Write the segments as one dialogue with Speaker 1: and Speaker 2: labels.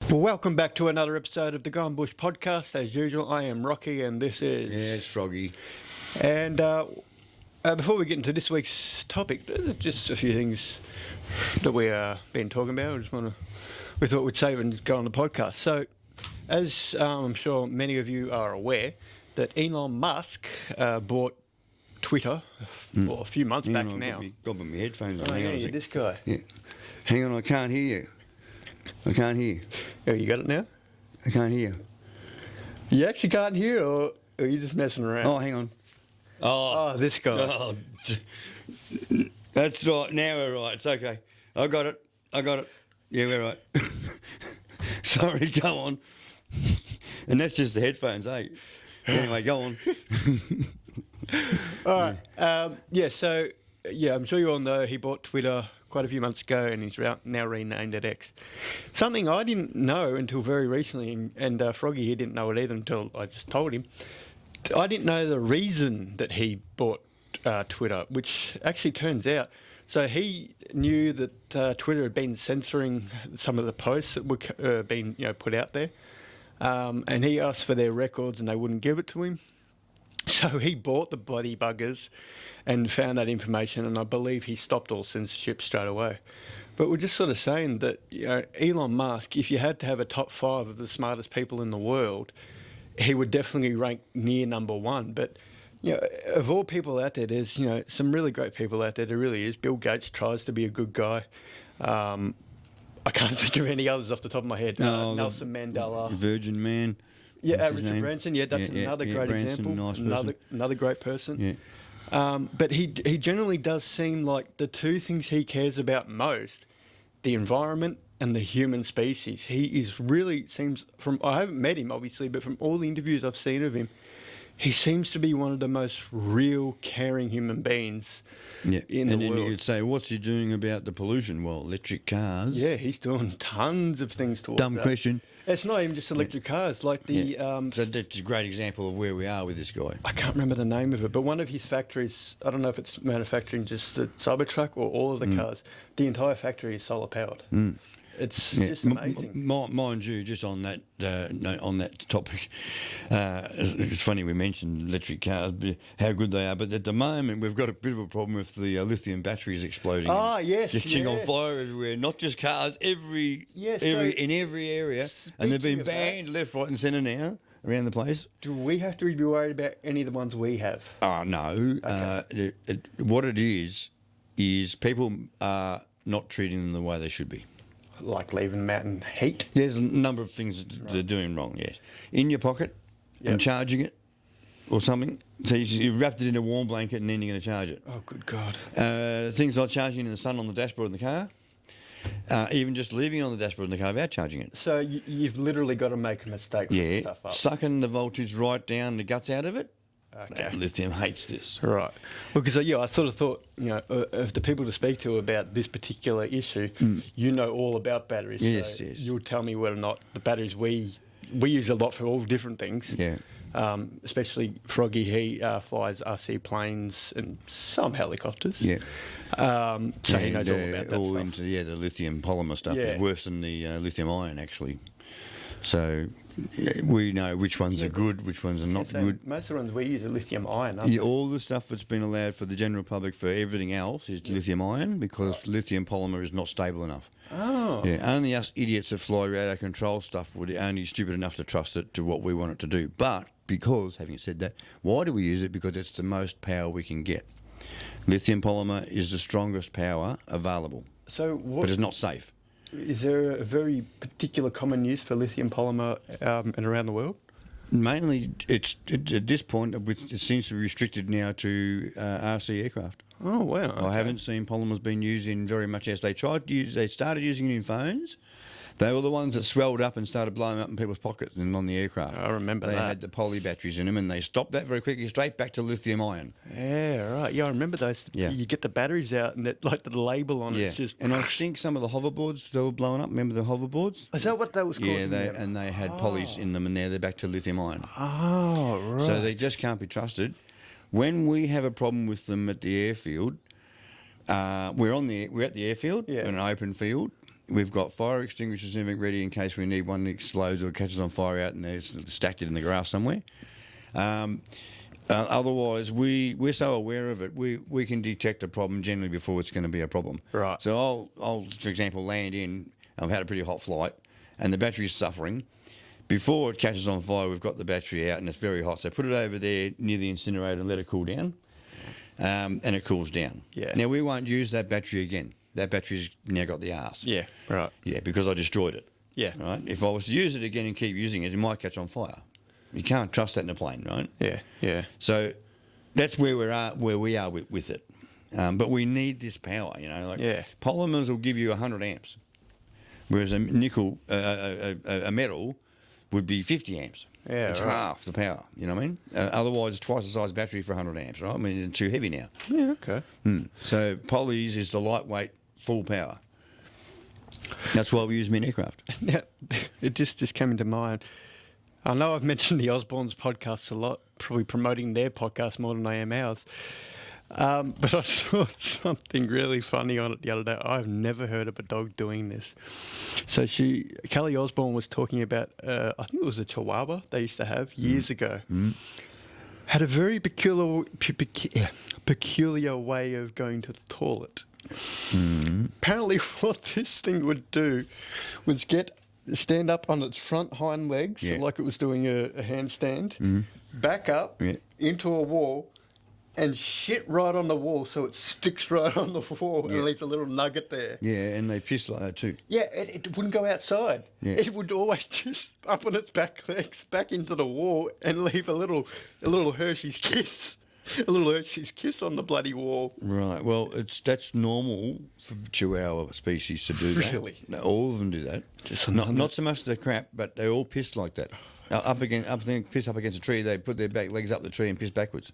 Speaker 1: Well, welcome back to another episode of the Gone Bush podcast. As usual, I am Rocky and this is...
Speaker 2: Yeah, it's Froggy.
Speaker 1: And before we get into this week's topic, there's just a few things that we've been talking about. We thought we'd save and go on the podcast. So, as I'm sure many of you are aware, that Elon Musk bought Twitter a few months back now.
Speaker 2: Got my headphones on.
Speaker 1: Oh,
Speaker 2: Hang
Speaker 1: yeah,
Speaker 2: on a
Speaker 1: you're
Speaker 2: sec.
Speaker 1: this guy.
Speaker 2: Yeah. Hang on, I can't hear you. I can't hear.
Speaker 1: Oh, you got it now?
Speaker 2: I can't hear.
Speaker 1: You actually can't hear, or are you just messing around?
Speaker 2: Oh, hang on.
Speaker 1: Oh, this guy.
Speaker 2: Oh, that's right. Now we're right. It's okay. I got it. Yeah, we're right. Sorry, go on. And that's just the headphones, eh? Anyway, go on.
Speaker 1: All right. I'm sure you all know he bought Twitter quite a few months ago and he's now renamed it X. Something I didn't know until very recently, and Froggy here didn't know it either until I just told him. I didn't know the reason that he bought Twitter, which actually turns out. So he knew that Twitter had been censoring some of the posts that were being put out there, and he asked for their records and they wouldn't give it to him. So he bought the bloody buggers and found that information, and I believe he stopped all censorship straight away. But we're just sort of saying that Elon Musk, if you had to have a top 5 of the smartest people in the world, he would definitely rank near number 1. But of all people out there, there's some really great people out there. There really is. Bill Gates tries to be a good guy. I can't think of any others off the top of my head. Nelson Mandela,
Speaker 2: Virgin Man.
Speaker 1: Yeah, Richard Branson. Yeah, that's another great
Speaker 2: Branson,
Speaker 1: example.
Speaker 2: nice
Speaker 1: another great person.
Speaker 2: Yeah.
Speaker 1: But he generally does seem like the two things he cares about most, the environment and the human species. He is really seems I haven't met him obviously, but from all the interviews I've seen of him, he seems to be one of the most real, caring human beings in the world.
Speaker 2: And then you could say, what's he doing about the pollution? Well, electric cars.
Speaker 1: Yeah, he's doing tons of things towards
Speaker 2: Dumb
Speaker 1: that.
Speaker 2: question.
Speaker 1: It's not even just electric cars, like the...
Speaker 2: So that's a great example of where we are with this guy.
Speaker 1: I can't remember the name of it, but one of his factories, I don't know if it's manufacturing just the Cybertruck or all of the cars, the entire factory is solar powered. It's just amazing.
Speaker 2: Mind you, just on that on that topic, it's funny we mentioned electric cars, how good they are. But at the moment, we've got a bit of a problem with the lithium batteries exploding.
Speaker 1: Ah, yes,
Speaker 2: catching on fire everywhere. Not just cars, in every area, and they've been banned left, right, and centre now around the place.
Speaker 1: Do we have to be worried about any of the ones we have?
Speaker 2: Oh no. Okay. What it is people are not treating them the way they should be.
Speaker 1: Like leaving them out in heat?
Speaker 2: There's a number of things that they're doing wrong, yes. In your pocket and charging it or something. So you've wrapped it in a warm blanket and then you're going to charge it.
Speaker 1: Oh, good God.
Speaker 2: Things like charging in the sun on the dashboard of the car. Even just leaving it on the dashboard of the car without charging it.
Speaker 1: So you've literally got to make a mistake putting stuff up.
Speaker 2: Sucking the voltage right down the guts out of it.
Speaker 1: Okay.
Speaker 2: Lithium hates this.
Speaker 1: Right. Well, because I sort of thought, of the people to speak to about this particular issue, you know all about batteries.
Speaker 2: Yes,
Speaker 1: so
Speaker 2: yes.
Speaker 1: You'll tell me whether or not the batteries we use a lot for all different things.
Speaker 2: Yeah.
Speaker 1: Especially Froggy, he flies RC planes and some helicopters.
Speaker 2: Yeah.
Speaker 1: So he knows all about that
Speaker 2: all
Speaker 1: stuff.
Speaker 2: into the lithium polymer stuff is worse than the lithium ion actually. So we know which ones are good, which ones are not good.
Speaker 1: Most of the ones we use are lithium ion.
Speaker 2: All the stuff that's been allowed for the general public for everything else is lithium ion because lithium polymer is not stable enough.
Speaker 1: Oh.
Speaker 2: Yeah, only us idiots that fly out of control stuff would only stupid enough to trust it to what we want it to do. But because, having said that, why do we use it? Because it's the most power we can get. Lithium polymer is the strongest power available, but it's not safe.
Speaker 1: Is there a very particular common use for lithium polymer and around the world?
Speaker 2: Mainly, at this point, it seems to be restricted now to RC aircraft.
Speaker 1: Oh, wow. Okay.
Speaker 2: I haven't seen polymers being used in very much as they started using it in phones. They were the ones that swelled up and started blowing up in people's pockets and on the aircraft.
Speaker 1: I remember that.
Speaker 2: They had the poly batteries in them and they stopped that very quickly, straight back to lithium ion.
Speaker 1: Yeah, right. Yeah, I remember those.
Speaker 2: Yeah.
Speaker 1: You get the batteries out and the label on it's just...
Speaker 2: And I think some of the hoverboards, they were blowing up. Remember the hoverboards?
Speaker 1: Is that what that was called?
Speaker 2: Yeah, they had polys in them and now they're back to lithium ion.
Speaker 1: Oh, right.
Speaker 2: So they just can't be trusted. When we have a problem with them at the airfield, we're at the airfield, in an open field, We've got fire extinguishers and everything ready in case we need one that explodes or catches on fire out and there's stacked it in the grass somewhere. Otherwise, we're so aware of it, we can detect a problem generally before it's going to be a problem.
Speaker 1: Right.
Speaker 2: So I'll, for example, land in, I've had a pretty hot flight, and the battery's suffering. Before it catches on fire, we've got the battery out and it's very hot. So put it over there near the incinerator and let it cool down, and it cools down.
Speaker 1: Yeah.
Speaker 2: Now, we won't use that battery again. That battery's now got the arse.
Speaker 1: Yeah, right.
Speaker 2: Yeah, because I destroyed it.
Speaker 1: Yeah.
Speaker 2: Right. If I was to use it again and keep using it, it might catch on fire. You can't trust that in a plane, right?
Speaker 1: Yeah, yeah.
Speaker 2: So that's where we are with it. But we need this power,
Speaker 1: Yeah.
Speaker 2: Polymers will give you 100 amps, whereas a nickel, a metal, would be 50 amps.
Speaker 1: Yeah,
Speaker 2: it's
Speaker 1: right.
Speaker 2: half the power. You know what I mean? Otherwise, it's twice the size battery for 100 amps, right? I mean, it's too heavy now.
Speaker 1: Yeah, okay.
Speaker 2: So polys is the lightweight, full power. That's why we use them in aircraft.
Speaker 1: Now, it just came into mind. I know I've mentioned the Osborne's podcast a lot, probably promoting their podcast more than I am ours. But I saw something really funny on it the other day. I've never heard of a dog doing this. So Kelly Osborne was talking about, I think it was a Chihuahua they used to have years ago. Had a very peculiar way of going to the toilet. Apparently what this thing would do was stand up on its front hind legs, like it was doing a handstand, back up into a wall, and shit right on the wall, so it sticks right on the wall and leaves a little nugget there.
Speaker 2: Yeah, and they piss like that too.
Speaker 1: Yeah, it wouldn't go outside.
Speaker 2: Yeah.
Speaker 1: It would always just up on its back legs, back into the wall, and leave a little Hershey's kiss. A little Hershey's kiss on the bloody wall.
Speaker 2: Right. Well, that's normal for Chihuahua species to do that.
Speaker 1: Really?
Speaker 2: No, all of them do that.
Speaker 1: Just
Speaker 2: not so much the crap, but they all piss like that. Piss up against a tree. They put their back legs up the tree and piss backwards.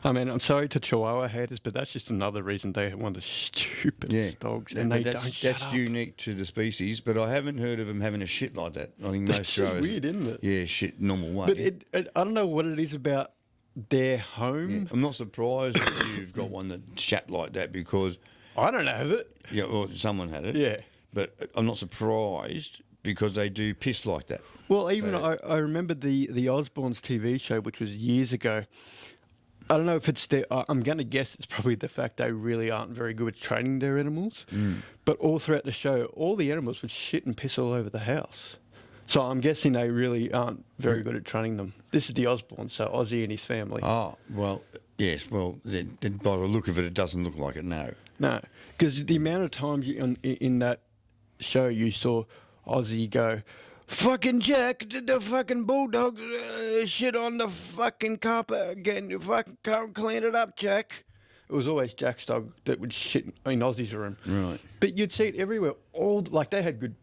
Speaker 1: I mean, I'm sorry to Chihuahua haters, but that's just another reason they're one of the stupidest dogs, and they don't shut up.
Speaker 2: That's unique to the species, but I haven't heard of them having a shit like that. I think
Speaker 1: That's
Speaker 2: most
Speaker 1: just
Speaker 2: Chihuahuas,
Speaker 1: weird, isn't it?
Speaker 2: Yeah, shit, normal way.
Speaker 1: But I don't know what it is about their home.
Speaker 2: Yeah. I'm not surprised that you've got one that shat like that because
Speaker 1: I don't have it.
Speaker 2: Yeah, well, someone had it.
Speaker 1: Yeah.
Speaker 2: But I'm not surprised because they do piss like that.
Speaker 1: Well, even I remember the Osborne's TV show, which was years ago. I don't know if it's I'm going to guess it's probably the fact they really aren't very good at training their animals. But all throughout the show, all the animals would shit and piss all over the house. So I'm guessing they really aren't very good at training them. This is the Osborne, so Ozzy and his family.
Speaker 2: Oh, well, yes. Well, by the look of it, it doesn't look like it, no.
Speaker 1: No, because the amount of times in that show you saw Ozzy go, "Fucking Jack, did the fucking bulldog shit on the fucking carpet again? You fucking can't clean it up, Jack." It was always Jack's dog that would shit in Ozzy's room.
Speaker 2: Right.
Speaker 1: But you'd see it everywhere. They had good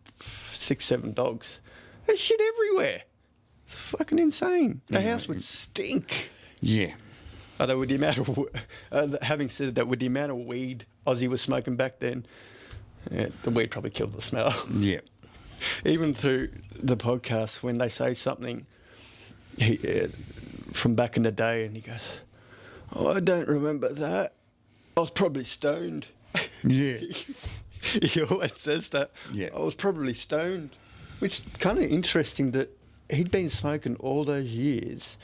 Speaker 1: 6, 7 dogs. There's shit everywhere. It's fucking insane. The house would stink.
Speaker 2: Yeah.
Speaker 1: Although with the amount of, having said that, with the amount of weed Ozzy was smoking back then, the weed probably killed the smell.
Speaker 2: Yeah.
Speaker 1: Even through the podcast, when they say something from back in the day, and he goes, "Oh, I don't remember that. I was probably stoned."
Speaker 2: Yeah.
Speaker 1: He always says that.
Speaker 2: Yeah.
Speaker 1: I was probably stoned. Which is kind of interesting that he'd been smoking all those years,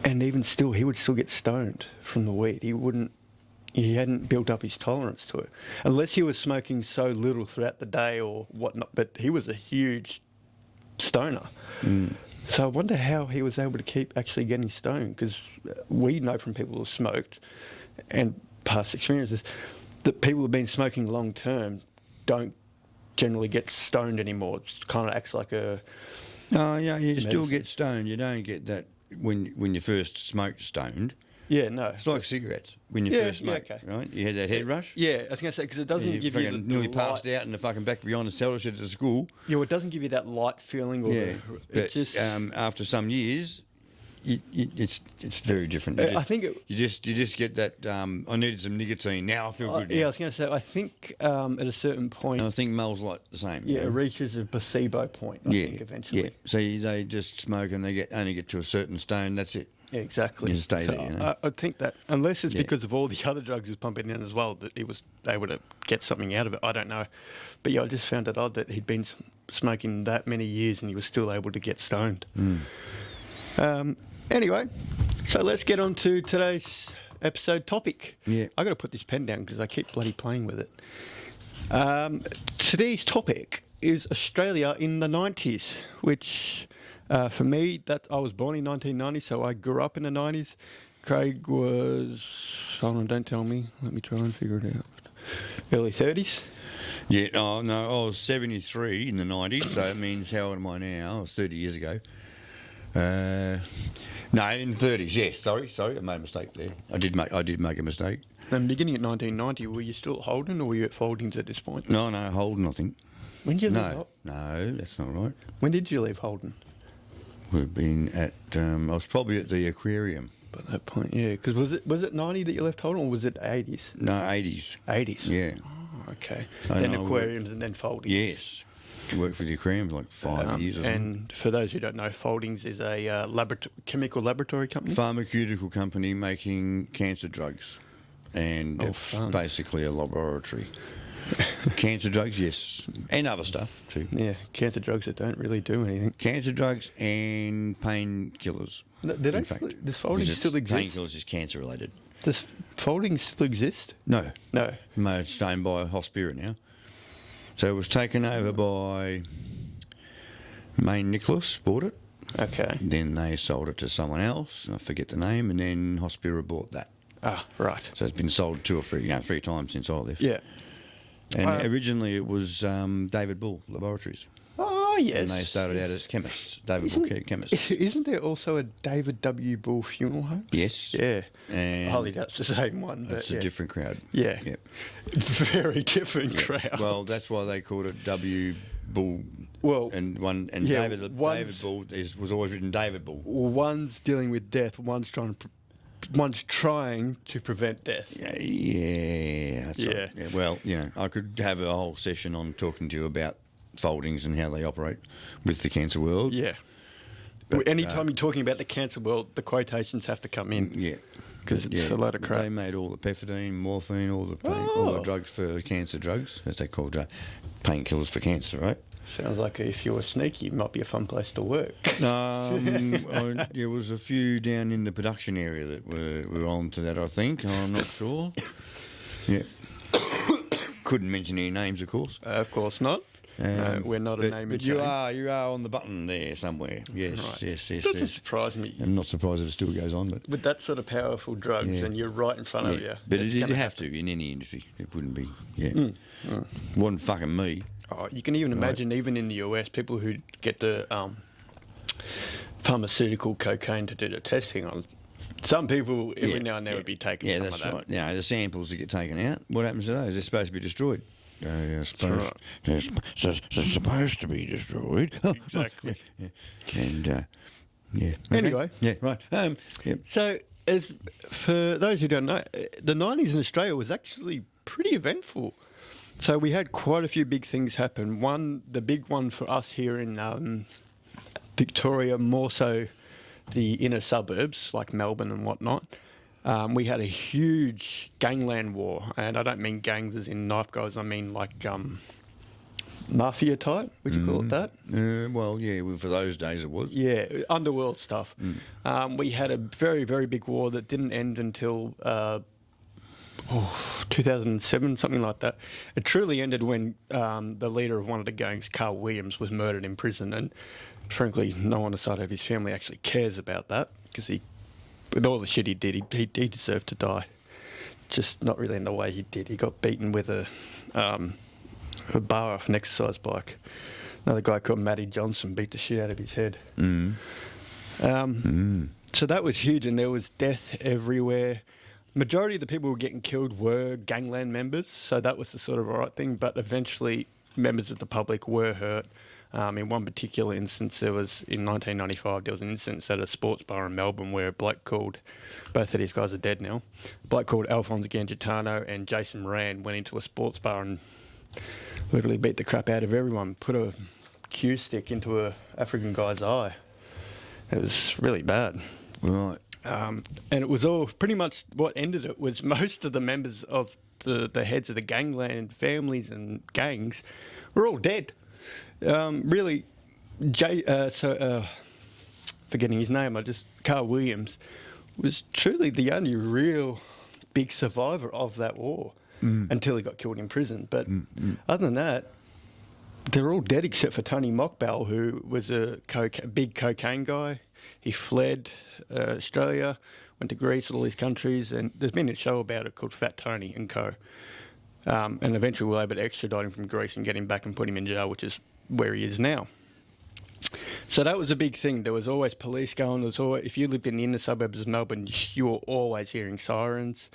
Speaker 1: and even still, he would still get stoned from the weed. He hadn't built up his tolerance to it, unless he was smoking so little throughout the day or whatnot. But he was a huge stoner. So I wonder how he was able to keep actually getting stoned, because we know from people who've smoked and past experiences that people who've been smoking long term don't generally get stoned anymore. It kind of acts like a...
Speaker 2: No, yeah, you still get stoned. You don't get that when you first smoked stoned.
Speaker 1: Yeah, no.
Speaker 2: It's like cigarettes when you first smoked, right? You had that head rush.
Speaker 1: Yeah, I was going to say, because it doesn't give you the
Speaker 2: nearly
Speaker 1: light...
Speaker 2: passed out in the fucking back behind the cellar shed at school.
Speaker 1: Yeah, well, it doesn't give you that light feeling. Or
Speaker 2: but after some years, it's very different.
Speaker 1: I think
Speaker 2: you just get that. I needed some nicotine. Now I feel good.
Speaker 1: Yeah, I was going to say. I think at a certain point,
Speaker 2: and I think Mel's like the same.
Speaker 1: Yeah, it reaches a placebo point. I think eventually.
Speaker 2: Yeah. So they just smoke and they only get to a certain stone. That's it.
Speaker 1: Yeah, exactly.
Speaker 2: You stay there, you know.
Speaker 1: I think that unless it's
Speaker 2: Yeah.
Speaker 1: because of all the other drugs he was pumping in as well, that he was able to get something out of it. I don't know. But yeah, I just found it odd that he'd been smoking that many years and he was still able to get stoned. Anyway, so let's get on to today's episode topic.
Speaker 2: Yeah.
Speaker 1: I got to put this pen down because I keep bloody playing with it. Today's topic is Australia in the 90s, which for me, that I was born in 1990, so I grew up in the 90s. Craig was, hold on, don't tell me. Let me try and figure it out. Early 30s.
Speaker 2: Yeah, oh no, I was 73 in the 90s, so that means how old am I now? I was 30 years ago. No, in the 30s, yes, sorry, I made a mistake there. I did make a mistake.
Speaker 1: And beginning at 1990, were you still at Holden or were you at Foldings at this point?
Speaker 2: No, Holden, I think.
Speaker 1: When did you leave?
Speaker 2: No, that's not right.
Speaker 1: When did you leave Holden?
Speaker 2: We've been at, I was probably at the aquarium.
Speaker 1: By that point, yeah. Because was it 90 that you left Holden or was it 80s?
Speaker 2: No, 80s.
Speaker 1: 80s?
Speaker 2: Yeah.
Speaker 1: Oh, okay.
Speaker 2: I
Speaker 1: Then
Speaker 2: know,
Speaker 1: aquariums and then Foldings.
Speaker 2: Yes. Worked for the aquarium for like 5 years or something.
Speaker 1: And for those who don't know, Foldings is a chemical laboratory company.
Speaker 2: Pharmaceutical company making cancer drugs. And it's
Speaker 1: fun.
Speaker 2: basically a laboratory. Cancer drugs, yes. And other stuff too.
Speaker 1: Yeah, cancer drugs that don't really do anything.
Speaker 2: Cancer drugs and painkillers.
Speaker 1: Does Foldings still exist?
Speaker 2: Painkillers is cancer related.
Speaker 1: Does Foldings still exist?
Speaker 2: No.
Speaker 1: No.
Speaker 2: No, it's owned by Hospira now. So it was taken over by Main Nicholas, bought it.
Speaker 1: Okay.
Speaker 2: Then they sold it to someone else. I forget the name. And then Hospira bought that.
Speaker 1: Ah, right.
Speaker 2: So it's been sold three times since I left.
Speaker 1: Yeah.
Speaker 2: And originally it was David Bull Laboratories.
Speaker 1: Oh, yes.
Speaker 2: And they started out as chemists, David Bull chemists.
Speaker 1: Isn't there also a David W. Bull funeral home?
Speaker 2: Yes.
Speaker 1: Yeah.
Speaker 2: And
Speaker 1: Holly, that's the same one. But
Speaker 2: it's a different crowd.
Speaker 1: Yeah.
Speaker 2: Yep.
Speaker 1: Very different crowd.
Speaker 2: Well, that's why they called it W. Bull.
Speaker 1: Well,
Speaker 2: and
Speaker 1: yeah,
Speaker 2: David Bull was always written David Bull.
Speaker 1: One's dealing with death, one's trying to prevent death.
Speaker 2: Yeah, that's right. Yeah, well, I could have a whole session on talking to you about Foldings and how they operate with the cancer world.
Speaker 1: Yeah. But anytime you're talking about the cancer world, the quotations have to come in.
Speaker 2: Yeah.
Speaker 1: Because it's a lot of crap.
Speaker 2: They made all the pethidine, morphine, all the drugs for cancer drugs, as they call painkillers for cancer, right?
Speaker 1: Sounds like if you were sneaky, it might be a fun place to work.
Speaker 2: There was a few down in the production area that were on to that, I think. I'm not sure. Yeah. Couldn't mention any names, of course.
Speaker 1: Of course not. No, we're not a name and shame.
Speaker 2: But you are on the button there somewhere. Yes,
Speaker 1: Right.
Speaker 2: yes.
Speaker 1: Doesn't surprise me.
Speaker 2: I'm not surprised if it still goes on, but
Speaker 1: With that sort of powerful drugs, and you're right in front of you.
Speaker 2: But
Speaker 1: it's
Speaker 2: it'd
Speaker 1: gonna
Speaker 2: have to in any industry. It wouldn't be. Yeah. Wasn't fucking me.
Speaker 1: Oh, you can even imagine, even in the US, people who get the pharmaceutical cocaine to do the testing on. Some people every now and then would be taking some of that.
Speaker 2: Yeah, that's right. The samples that get taken out, what happens to those? They're supposed to be destroyed. They're supposed to be destroyed.
Speaker 1: Exactly.
Speaker 2: And, yeah.
Speaker 1: Anyway.
Speaker 2: Yeah, right.
Speaker 1: So, as for those who don't know, the 90s in Australia was actually pretty eventful. So we had quite a few big things happen. The big one for us here in Victoria, more so the inner suburbs like Melbourne and whatnot. We had a huge gangland war, and I don't mean gangs as in knife guys. I mean like mafia type. Would you call it that?
Speaker 2: Well, yeah. For those days, it was.
Speaker 1: Yeah, underworld stuff. We had a very, very big war that didn't end until 2007, something like that. It truly ended when the leader of one of the gangs, Carl Williams, was murdered in prison, and frankly, no one aside of his family actually cares about that because with all the shit he did, he deserved to die. Just not really in the way he did. He got beaten with a bar off an exercise bike. Another guy called Matty Johnson beat the shit out of his head. So that was huge, and there was death everywhere. Majority of the people who were getting killed were gangland members, so that was the sort of right thing. But eventually, members of the public were hurt. In one particular instance, in 1995, there was an instance at a sports bar in Melbourne where a bloke called, both of these guys are dead now, a bloke called Alphonse Gangitano and Jason Moran went into a sports bar and literally beat the crap out of everyone, put a cue stick into a African guy's eye. It was really bad.
Speaker 2: Right.
Speaker 1: And it was all pretty much what ended it was most of the members of the heads of the gangland families and gangs were all dead. Really, forgetting his name, Carl Williams was truly the only real big survivor of that war until he got killed in prison. But other than that, they're all dead except for Tony Mockbell, who was a big cocaine guy. He fled Australia, went to Greece, all these countries, and there's been a show about it called Fat Tony and Co. And eventually we were able to extradite him from Greece and get him back and put him in jail, which is where he is now. So that was a big thing. There was always police going. If you lived in the inner suburbs of Melbourne, you were always hearing sirens.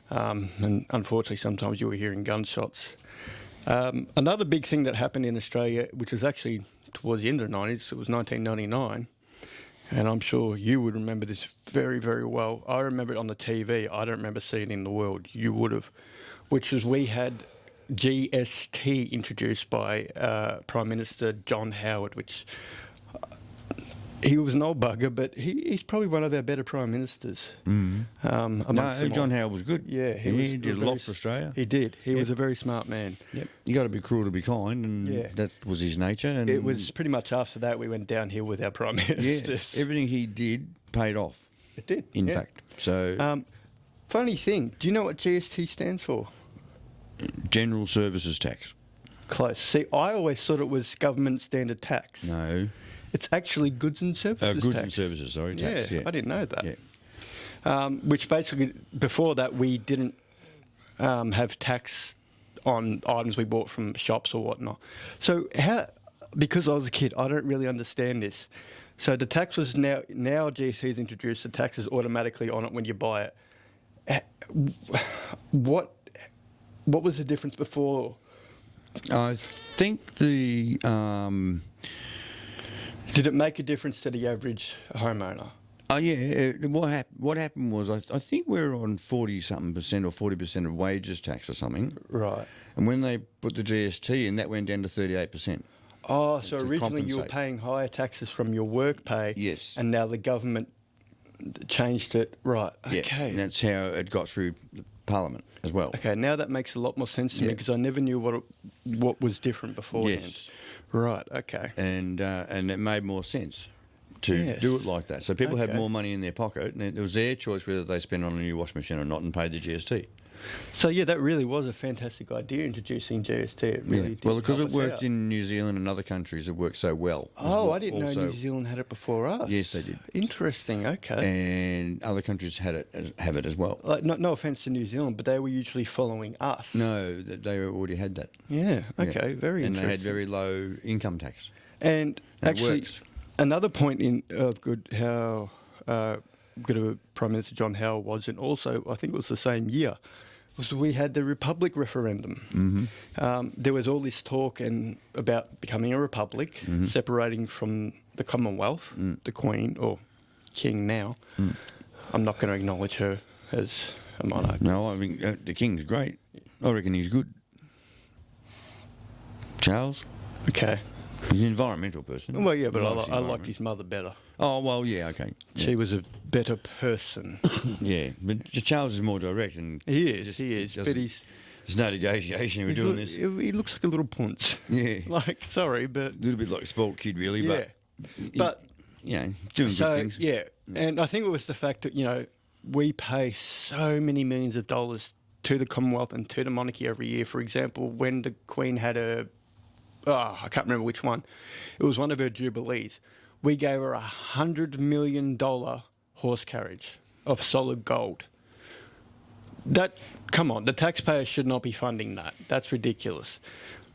Speaker 1: And unfortunately, sometimes you were hearing gunshots. Another big thing that happened in Australia, which was actually towards the end of the 90s, it was 1999. And I'm sure you would remember this very, very well. I remember it on the TV. I don't remember seeing it in the world. You would have. Which was we had GST introduced by Prime Minister John Howard, which he was an old bugger, but he's probably one of our better Prime Ministers.
Speaker 2: No, John Howard was good.
Speaker 1: Yeah.
Speaker 2: He did a lot for Australia.
Speaker 1: He did. He was a very smart man.
Speaker 2: Yep. You got to be cruel to be kind, and that was his nature. And
Speaker 1: it was pretty much after that we went downhill with our Prime Ministers.
Speaker 2: Yeah, everything he did paid off.
Speaker 1: It did.
Speaker 2: In fact. So,
Speaker 1: funny thing, do you know what GST stands for?
Speaker 2: General Services Tax.
Speaker 1: Close. See, I always thought it was government standard tax.
Speaker 2: No.
Speaker 1: It's actually goods and services
Speaker 2: Goods
Speaker 1: tax.
Speaker 2: and services, sorry, tax. Yeah,
Speaker 1: I didn't know that.
Speaker 2: Yeah.
Speaker 1: Which basically, before that, we didn't have tax on items we bought from shops or whatnot. So because I was a kid, I don't really understand this. So the tax was now GST's introduced, the tax is automatically on it when you buy it. What was the difference before?
Speaker 2: I think the...
Speaker 1: Did it make a difference to the average homeowner?
Speaker 2: Oh, yeah. What happened was I think we're on 40-something% or 40% of wages tax or something.
Speaker 1: Right.
Speaker 2: And when they put the GST in, that went down to 38%.
Speaker 1: Oh, so originally you were paying higher taxes from your work pay.
Speaker 2: Yes.
Speaker 1: And now the government changed it. Right. Okay.
Speaker 2: Yeah, and that's how it got through Parliament as well.
Speaker 1: Okay, now that makes a lot more sense to me because I never knew what was different beforehand.
Speaker 2: Yes.
Speaker 1: Right, okay.
Speaker 2: And it made more sense to do it like that. So people had more money in their pocket, and it was their choice whether they spent on a new washing machine or not and paid the GST.
Speaker 1: So, yeah, that really was a fantastic idea, introducing GST. It really did.
Speaker 2: Well, because it worked
Speaker 1: out.
Speaker 2: in New Zealand and other countries, it worked so well.
Speaker 1: Oh, I didn't know New Zealand had it before us.
Speaker 2: Yes, they did.
Speaker 1: Interesting, okay.
Speaker 2: And other countries have it as well.
Speaker 1: No offence to New Zealand, but they were usually following us.
Speaker 2: No, they already had that.
Speaker 1: Yeah, okay, very interesting.
Speaker 2: And they had very low income tax.
Speaker 1: And actually, another point in how good a Prime Minister John Howard was, and also I think it was the same year, was we had the Republic referendum. Mm-hmm. There was all this talk about becoming a republic, separating from the Commonwealth, the Queen, or King now. I'm not going to acknowledge her as a monarch.
Speaker 2: No, I mean, the King's great. I reckon he's good. Charles?
Speaker 1: Okay.
Speaker 2: He's an environmental person.
Speaker 1: Well, yeah, but I liked his mother better.
Speaker 2: Oh, well, yeah, okay. Yeah.
Speaker 1: She was a better person.
Speaker 2: Yeah, but Charles is more direct. And
Speaker 1: he is. But
Speaker 2: there's no negotiation we're doing this.
Speaker 1: He looks like a little punce.
Speaker 2: Yeah.
Speaker 1: Sorry, but...
Speaker 2: A little bit like a spoilt kid, really,
Speaker 1: yeah.
Speaker 2: But doing good things.
Speaker 1: Yeah, and I think it was the fact that, we pay so many millions of dollars to the Commonwealth and to the monarchy every year. For example, when the Queen had I can't remember which one. It was one of her jubilees. We gave her $100 million horse carriage of solid gold. Come on, the taxpayers should not be funding that. That's ridiculous.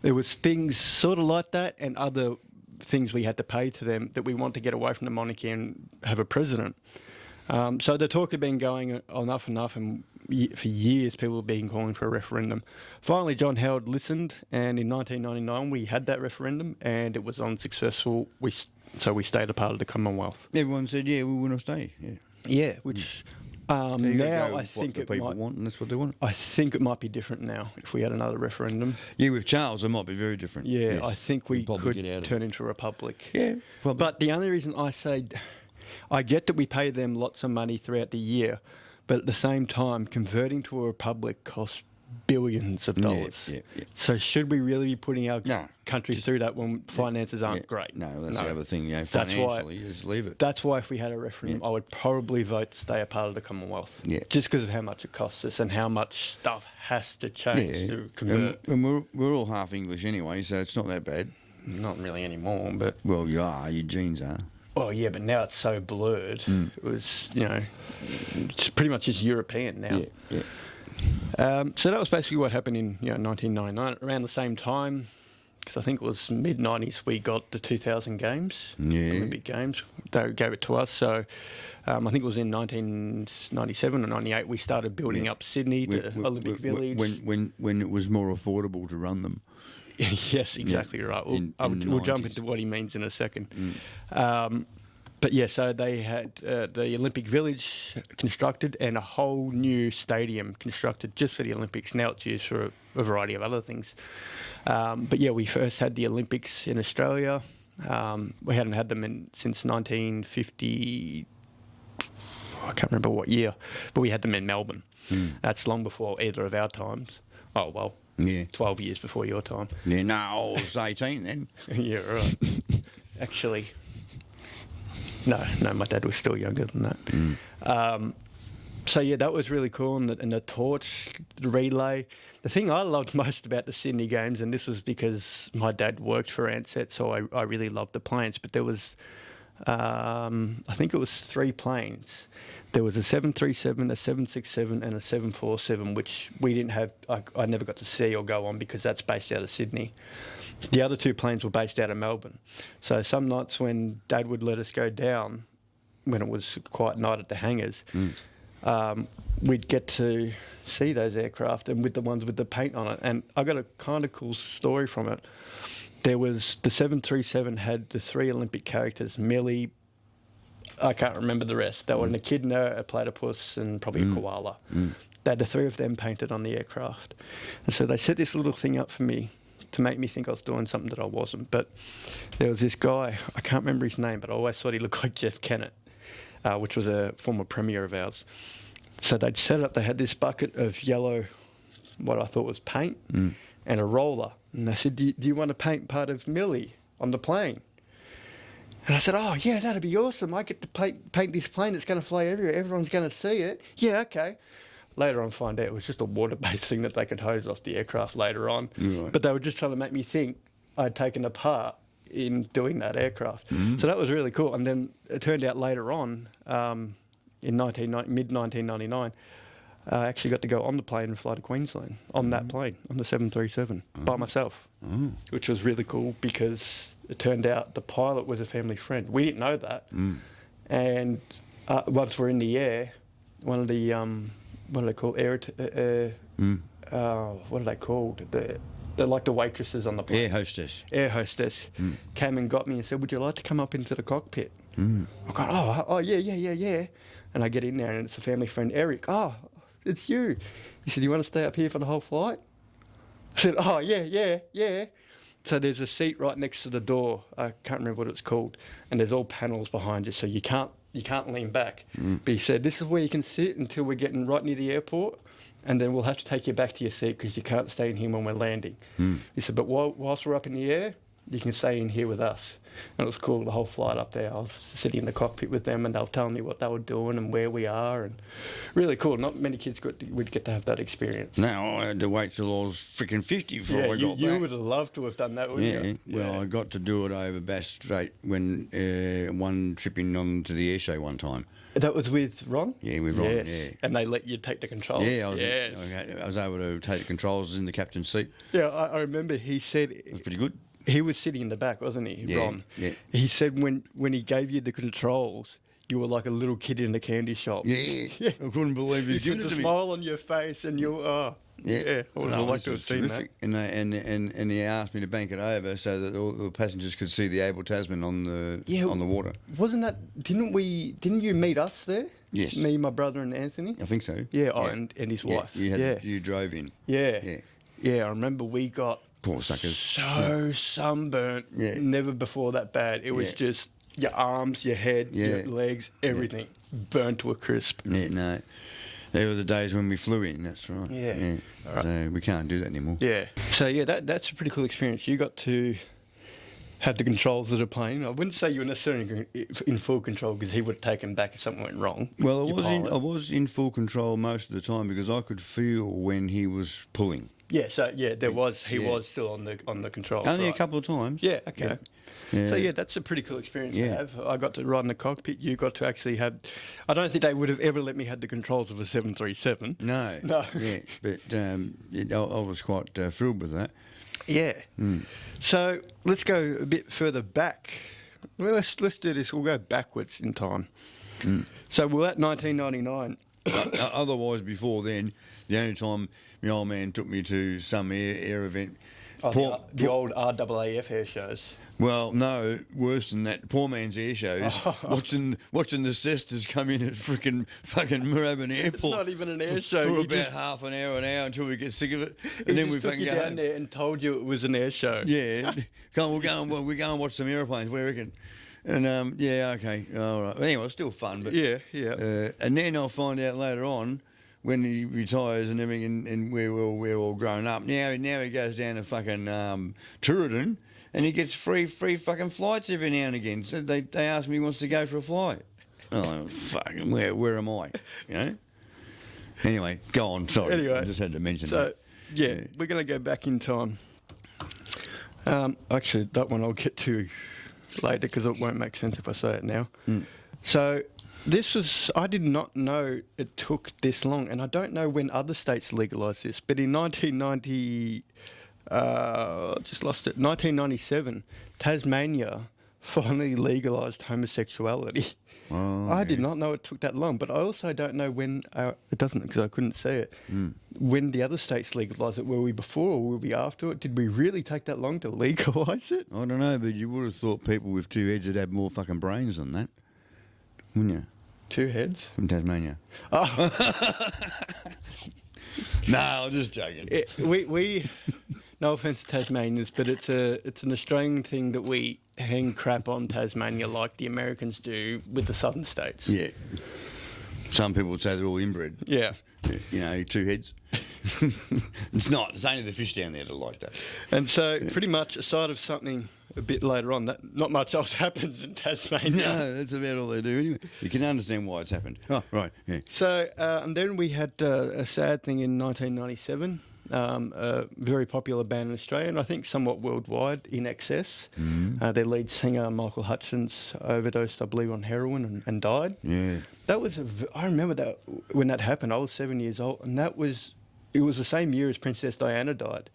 Speaker 1: There was things sort of like that and other things we had to pay to them that we want to get away from the monarchy and have a president. So the talk had been going enough, and for years people have been calling for a referendum. Finally, John Howard listened, and in 1999 we had that referendum, and it was unsuccessful. So we stayed a part of the Commonwealth.
Speaker 2: Everyone said, yeah, we want to stay. Yeah.
Speaker 1: Yeah, which now I think
Speaker 2: the people want, and that's what they want.
Speaker 1: I think it might be different now if we had another referendum.
Speaker 2: Yeah, with Charles, it might be very different.
Speaker 1: Yeah,
Speaker 2: yes.
Speaker 1: I think we could turn into a republic.
Speaker 2: Yeah, probably.
Speaker 1: But the only reason I say I get that we pay them lots of money throughout the year, but at the same time, converting to a republic costs billions of dollars.
Speaker 2: Yeah.
Speaker 1: So should we really be putting our
Speaker 2: No,
Speaker 1: country through that when finances aren't great?
Speaker 2: No, that's the other thing.
Speaker 1: That's why-
Speaker 2: Financially, just leave it.
Speaker 1: That's why if we had a referendum, I would probably vote to stay a part of the Commonwealth.
Speaker 2: Yeah.
Speaker 1: Just because of how much it costs us and how much stuff has to change to convert.
Speaker 2: And we're all half English anyway, so it's not that bad.
Speaker 1: Not really anymore, but...
Speaker 2: Well, you are. Your genes are.
Speaker 1: Well, yeah, but now it's so blurred. It was, it's pretty much just European now.
Speaker 2: Yeah.
Speaker 1: So that was basically what happened in 1999. Around the same time, because I think it was mid-90s, we got the 2000 Games, Olympic Games. They gave it to us. So I think it was in 1997 or 98 we started building up Sydney, the Olympic Village.
Speaker 2: When it was more affordable to run them.
Speaker 1: Yes, exactly right. We'll jump into what he means in a second. But yeah, so they had the Olympic Village constructed and a whole new stadium constructed just for the Olympics. Now it's used for a variety of other things. But yeah, we first had the Olympics in Australia. We hadn't had them since 1950. I can't remember what year, but we had them in Melbourne. That's long before either of our times. Oh, well.
Speaker 2: Yeah.
Speaker 1: 12 years before your time.
Speaker 2: Yeah, no, I was 18 then.
Speaker 1: Yeah, right. Actually, no, my dad was still younger than that. So, yeah, that was really cool. And the torch, the relay. The thing I loved most about the Sydney Games, and this was because my dad worked for Ansett, so I really loved the planes, but there was, I think it was 3 planes. There was a 737, a 767 and a 747, which we didn't have, I never got to see or go on because that's based out of Sydney. The other 2 planes were based out of Melbourne. So some nights when Dad would let us go down, when it was quiet night at the hangars, we'd get to see those aircraft and with the ones with the paint on it. And I got a kind of cool story from it. There was, the 737 had the 3 Olympic characters, Millie, I can't remember the rest. They were an echidna, a platypus, and probably a koala. They had the 3 of them painted on the aircraft. And so they set this little thing up for me to make me think I was doing something that I wasn't. But there was this guy, I can't remember his name, but I always thought he looked like Jeff Kennett, which was a former premier of ours. So they'd set up, they had this bucket of yellow, what I thought was paint, and a roller. And they said, do you want to paint part of Millie on the plane? And I said, oh, yeah, that'd be awesome. I get to paint this plane. It's going to fly everywhere. Everyone's going to see it. Yeah, okay. Later on, find out it was just a water-based thing that they could hose off the aircraft later on. Right. But they were just trying to make me think I'd taken a part in doing that aircraft. So that was really cool. And then it turned out later on, in mid-1999, I actually got to go on the plane and fly to Queensland on that plane, on the 737, by myself, which was really cool because it turned out the pilot was a family friend. We didn't know that. And once we're in the air, one of the, what are they called? What are they called? They're like the waitresses on the plane. Air hostess came and got me and said, would you like to come up into the cockpit? I go, oh, yeah. And I get in there and it's a family friend, Eric. Oh, it's you. He said, you want to stay up here for the whole flight? I said, oh, yeah. So there's a seat right next to the door. I can't remember what it's called. And there's all panels behind you, so you can't lean back. But he said, this is where you can sit until we're getting right near the airport, and then we'll have to take you back to your seat because you can't stay in here when we're landing. He said, but whilst we're up in the air, you can stay in here with us. And it was cool, the whole flight up there. I was sitting in the cockpit with them and they were telling me what they were doing and where we are. And really cool. Not many kids would get to have that experience.
Speaker 2: No, I had to wait till I was freaking 50 before I got back.
Speaker 1: You would have loved to have done that, wouldn't you?
Speaker 2: Well, I got to do it over Bass Strait when one trip in onto the air show one time.
Speaker 1: That was with Ron?
Speaker 2: Yeah, with Ron,
Speaker 1: yes. And they let you take the controls?
Speaker 2: Yeah, I was able to take the controls in the captain's seat.
Speaker 1: Yeah, I remember he said...
Speaker 2: It was pretty good.
Speaker 1: He was sitting in the back, wasn't he, Ron?
Speaker 2: Yeah.
Speaker 1: He said when he gave you the controls, you were like a little kid in a candy shop.
Speaker 2: Yeah. I couldn't believe he
Speaker 1: gave it to me. The smile on your face and you I would have liked to have seen that.
Speaker 2: And he asked me to bank it over so that all the passengers could see the Abel Tasman on the water.
Speaker 1: Wasn't that... Didn't you meet us there?
Speaker 2: Yes.
Speaker 1: Me, my brother and Anthony?
Speaker 2: I think so.
Speaker 1: Yeah, and his wife.
Speaker 2: You drove in.
Speaker 1: Yeah, I remember we got...
Speaker 2: Poor suckers.
Speaker 1: So sunburnt. Yeah. Never before that bad. It was just your arms, your head, your
Speaker 2: Yeah.
Speaker 1: legs, everything burnt to a crisp.
Speaker 2: Yeah, no. There were the days when we flew in, that's right.
Speaker 1: Yeah. All right.
Speaker 2: So we can't do that anymore.
Speaker 1: Yeah. So yeah, that's a pretty cool experience. You got to have the controls of the plane. I wouldn't say you were necessarily in full control because he would have taken back if something went wrong.
Speaker 2: Well,
Speaker 1: Your pilot.
Speaker 2: I was in full control most of the time because I could feel when he was pulling.
Speaker 1: Yeah. So yeah, he
Speaker 2: Yeah.
Speaker 1: was still on the controls.
Speaker 2: Only
Speaker 1: right.
Speaker 2: a couple of times.
Speaker 1: Yeah. Okay.
Speaker 2: Yeah.
Speaker 1: So yeah, that's a pretty cool experience to
Speaker 2: Yeah.
Speaker 1: have. I got to ride in the cockpit. You got to actually have. I don't think they would have ever let me have the controls of a 737.
Speaker 2: No.
Speaker 1: No.
Speaker 2: Yeah, but I was quite thrilled with that.
Speaker 1: Yeah.
Speaker 2: Mm.
Speaker 1: So let's go a bit further back. Well, let's do this. We'll go backwards in time.
Speaker 2: Mm.
Speaker 1: So we're at 1999.
Speaker 2: Otherwise, before then, the only time my old man took me to some air event.
Speaker 1: Oh, the old RAAF air shows.
Speaker 2: Well, no, worse than that. Poor man's air shows. Watching the Cestas come in at fucking Moorabbin Airport.
Speaker 1: It's not even an air show.
Speaker 2: For
Speaker 1: You
Speaker 2: about
Speaker 1: just-
Speaker 2: half an hour until we get sick of it,
Speaker 1: He
Speaker 2: and then
Speaker 1: just
Speaker 2: we
Speaker 1: took
Speaker 2: fucking
Speaker 1: you
Speaker 2: go
Speaker 1: down
Speaker 2: home.
Speaker 1: there and told you it was an air show.
Speaker 2: Yeah, we'll go and watch some aeroplanes. What do you reckon? And yeah, okay, all right. Anyway, it's still fun, but
Speaker 1: Yeah.
Speaker 2: and then I'll find out later on when he retires and everything, and we're all grown up. Now he goes down to fucking Tooradin, and he gets free fucking flights every now and again. So they ask me if he wants to go for a flight. Oh, fucking where am I? You know. Anyway, go on. Sorry,
Speaker 1: Anyway,
Speaker 2: I just had to mention
Speaker 1: So
Speaker 2: that.
Speaker 1: yeah, we're going to go back in time. Actually, that one I'll get to later because it won't make sense if I say it now.
Speaker 2: Mm.
Speaker 1: So this was, I did not know it took this long, and I don't know when other states legalised this, but in 1990, just lost it, 1997, Tasmania finally legalised homosexuality.
Speaker 2: Oh,
Speaker 1: I did
Speaker 2: yeah.
Speaker 1: not know it took that long, but I also don't know when, it doesn't because I couldn't say it, when the other states legalised it. Were we before or were we after it? Did we really take that long to legalise it?
Speaker 2: I don't know, but you would have thought people with two heads would have more fucking brains than that, wouldn't you?
Speaker 1: Two heads?
Speaker 2: From Tasmania.
Speaker 1: Oh,
Speaker 2: No, I'm just joking.
Speaker 1: we no offence to Tasmanians, but it's an Australian thing that we hang crap on Tasmania like the Americans do with the southern states.
Speaker 2: Yeah. Some people would say they're all inbred.
Speaker 1: Yeah.
Speaker 2: You know, two heads. It's not. It's only the fish down there that are like that.
Speaker 1: And so, pretty much, aside of something a bit later on, that not much else happens in Tasmania.
Speaker 2: No, that's about all they do anyway. You can understand why it's happened. Oh, right, yeah.
Speaker 1: So, and then we had a sad thing in 1997. A very popular band in Australia, and I think somewhat worldwide, In Excess. Their lead singer, Michael Hutchins, overdosed, I believe, on heroin and died.
Speaker 2: Yeah.
Speaker 1: That was I remember that when that happened. I was 7 years old, and it was the same year as Princess Diana died.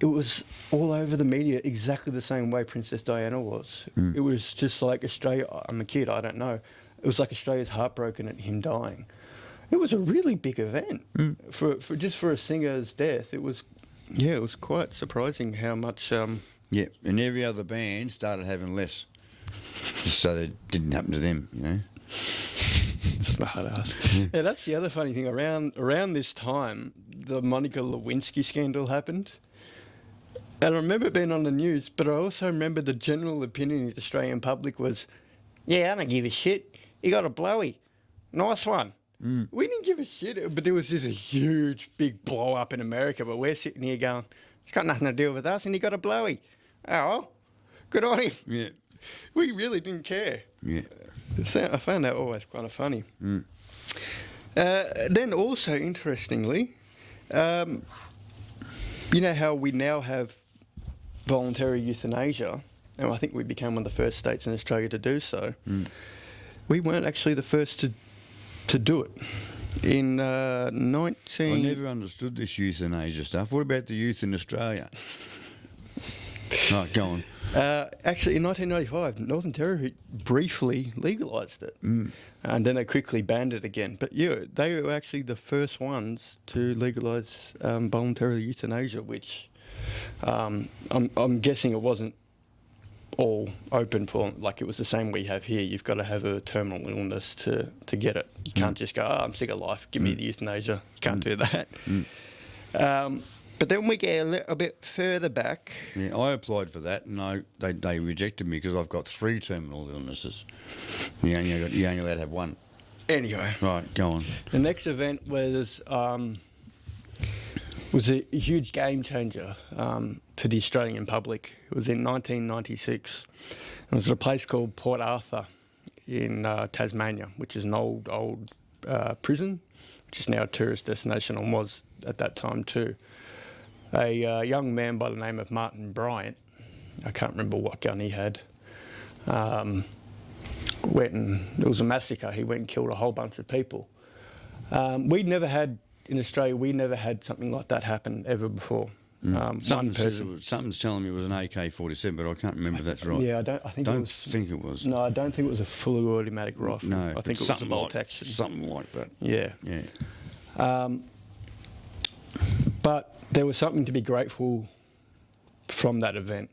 Speaker 1: It was all over the media exactly the same way Princess Diana was. It was just like Australia. I'm a kid, I don't know. It was like Australia's heartbroken at him dying. It was a really big event for a singer's death. It was quite surprising how much.
Speaker 2: Yeah, and every other band started having less, just so that it didn't happen to them, you know.
Speaker 1: Smart ass. Yeah, that's the other funny thing. Around this time, the Monica Lewinsky scandal happened. And I remember it being on the news, but I also remember the general opinion of the Australian public was, yeah, I don't give a shit. You got a blowy. Nice one. We didn't give a shit, but there was just a huge, big blow up in America, but we're sitting here going, it's got nothing to do with us, and he got a blowy. Oh, well, good on him.
Speaker 2: Yeah.
Speaker 1: We really didn't care.
Speaker 2: Yeah.
Speaker 1: So I found that always kind of funny. Then also, interestingly, you know how we now have voluntary euthanasia, and I think we became one of the first states in Australia to do so. We weren't actually the first to do it. In
Speaker 2: I never understood this euthanasia stuff. What about the youth in Australia? Right, go on.
Speaker 1: Actually, in 1995, Northern Territory briefly legalised it, and then they quickly banned it again. But yeah, they were actually the first ones to legalise voluntary euthanasia, which I'm guessing it wasn't all open for, like it was the same we have here. You've got to have a terminal illness to get it. You can't just go, I'm sick of life, give me the euthanasia. You can't do that. But then we get a little bit further back.
Speaker 2: Yeah, I applied for that, and they rejected me because I've got 3 terminal illnesses. You only allowed to have 1.
Speaker 1: Anyway,
Speaker 2: Right, go on.
Speaker 1: the next event was a huge game changer for the Australian public. It was in 1996. It was at a place called Port Arthur in Tasmania, which is an old prison, which is now a tourist destination, and was at that time too. A young man by the name of Martin Bryant, I can't remember what gun he had, went and there was a massacre. He went and killed a whole bunch of people. In Australia, we never had something like that happen ever before.
Speaker 2: Something's telling me it was an AK-47, but I can't remember if that's right.
Speaker 1: Yeah, I think
Speaker 2: it was.
Speaker 1: No, I don't think it was a fully automatic rifle.
Speaker 2: No,
Speaker 1: I think it was a bolt action.
Speaker 2: Something like that.
Speaker 1: Yeah.
Speaker 2: Yeah.
Speaker 1: But there was something to be grateful from that event.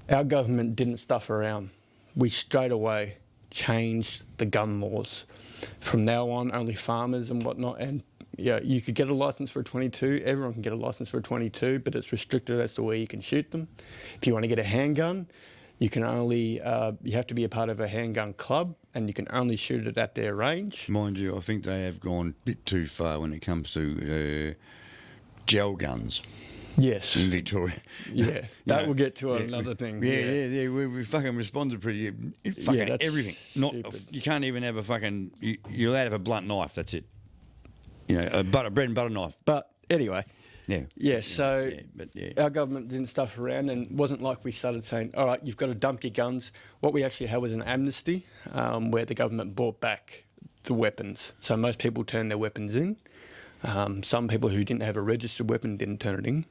Speaker 1: Our government didn't stuff around. We straight away changed the gun laws. From now on, only farmers and whatnot, and yeah, you could get a license for a 22. Everyone can get a license for a 22, but it's restricted as to where you can shoot them. If you want to get a handgun, you can only you have to be a part of a handgun club, and you can only shoot it at their range.
Speaker 2: Mind you, I think they have gone a bit too far when it comes to gel guns.
Speaker 1: Yes.
Speaker 2: In Victoria.
Speaker 1: Yeah. That we'll get to another thing.
Speaker 2: Yeah. We fucking responded pretty. Fucking everything. You can't even have a fucking. You're allowed to have a blunt knife. That's it. You know, a bread and butter knife.
Speaker 1: But anyway.
Speaker 2: Yeah.
Speaker 1: Yeah. So our government didn't stuff around, and it wasn't like we started saying, "All right, you've got to dump your guns." What we actually had was an amnesty, where the government bought back the weapons. So most people turned their weapons in. Some people who didn't have a registered weapon didn't turn it in.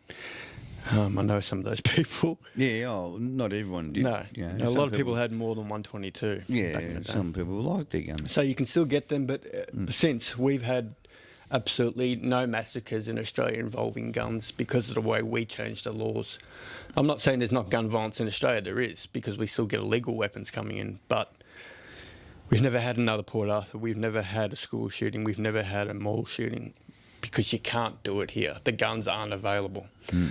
Speaker 1: I know some of those people.
Speaker 2: Yeah, not everyone did.
Speaker 1: No,
Speaker 2: you know,
Speaker 1: a lot of people had more than 122.
Speaker 2: Yeah,
Speaker 1: back in the day.
Speaker 2: some people like their guns.
Speaker 1: So you can still get them, but since we've had absolutely no massacres in Australia involving guns because of the way we changed the laws. I'm not saying there's not gun violence in Australia, there is, because we still get illegal weapons coming in, but we've never had another Port Arthur, we've never had a school shooting, we've never had a mall shooting, because you can't do it here. The guns aren't available.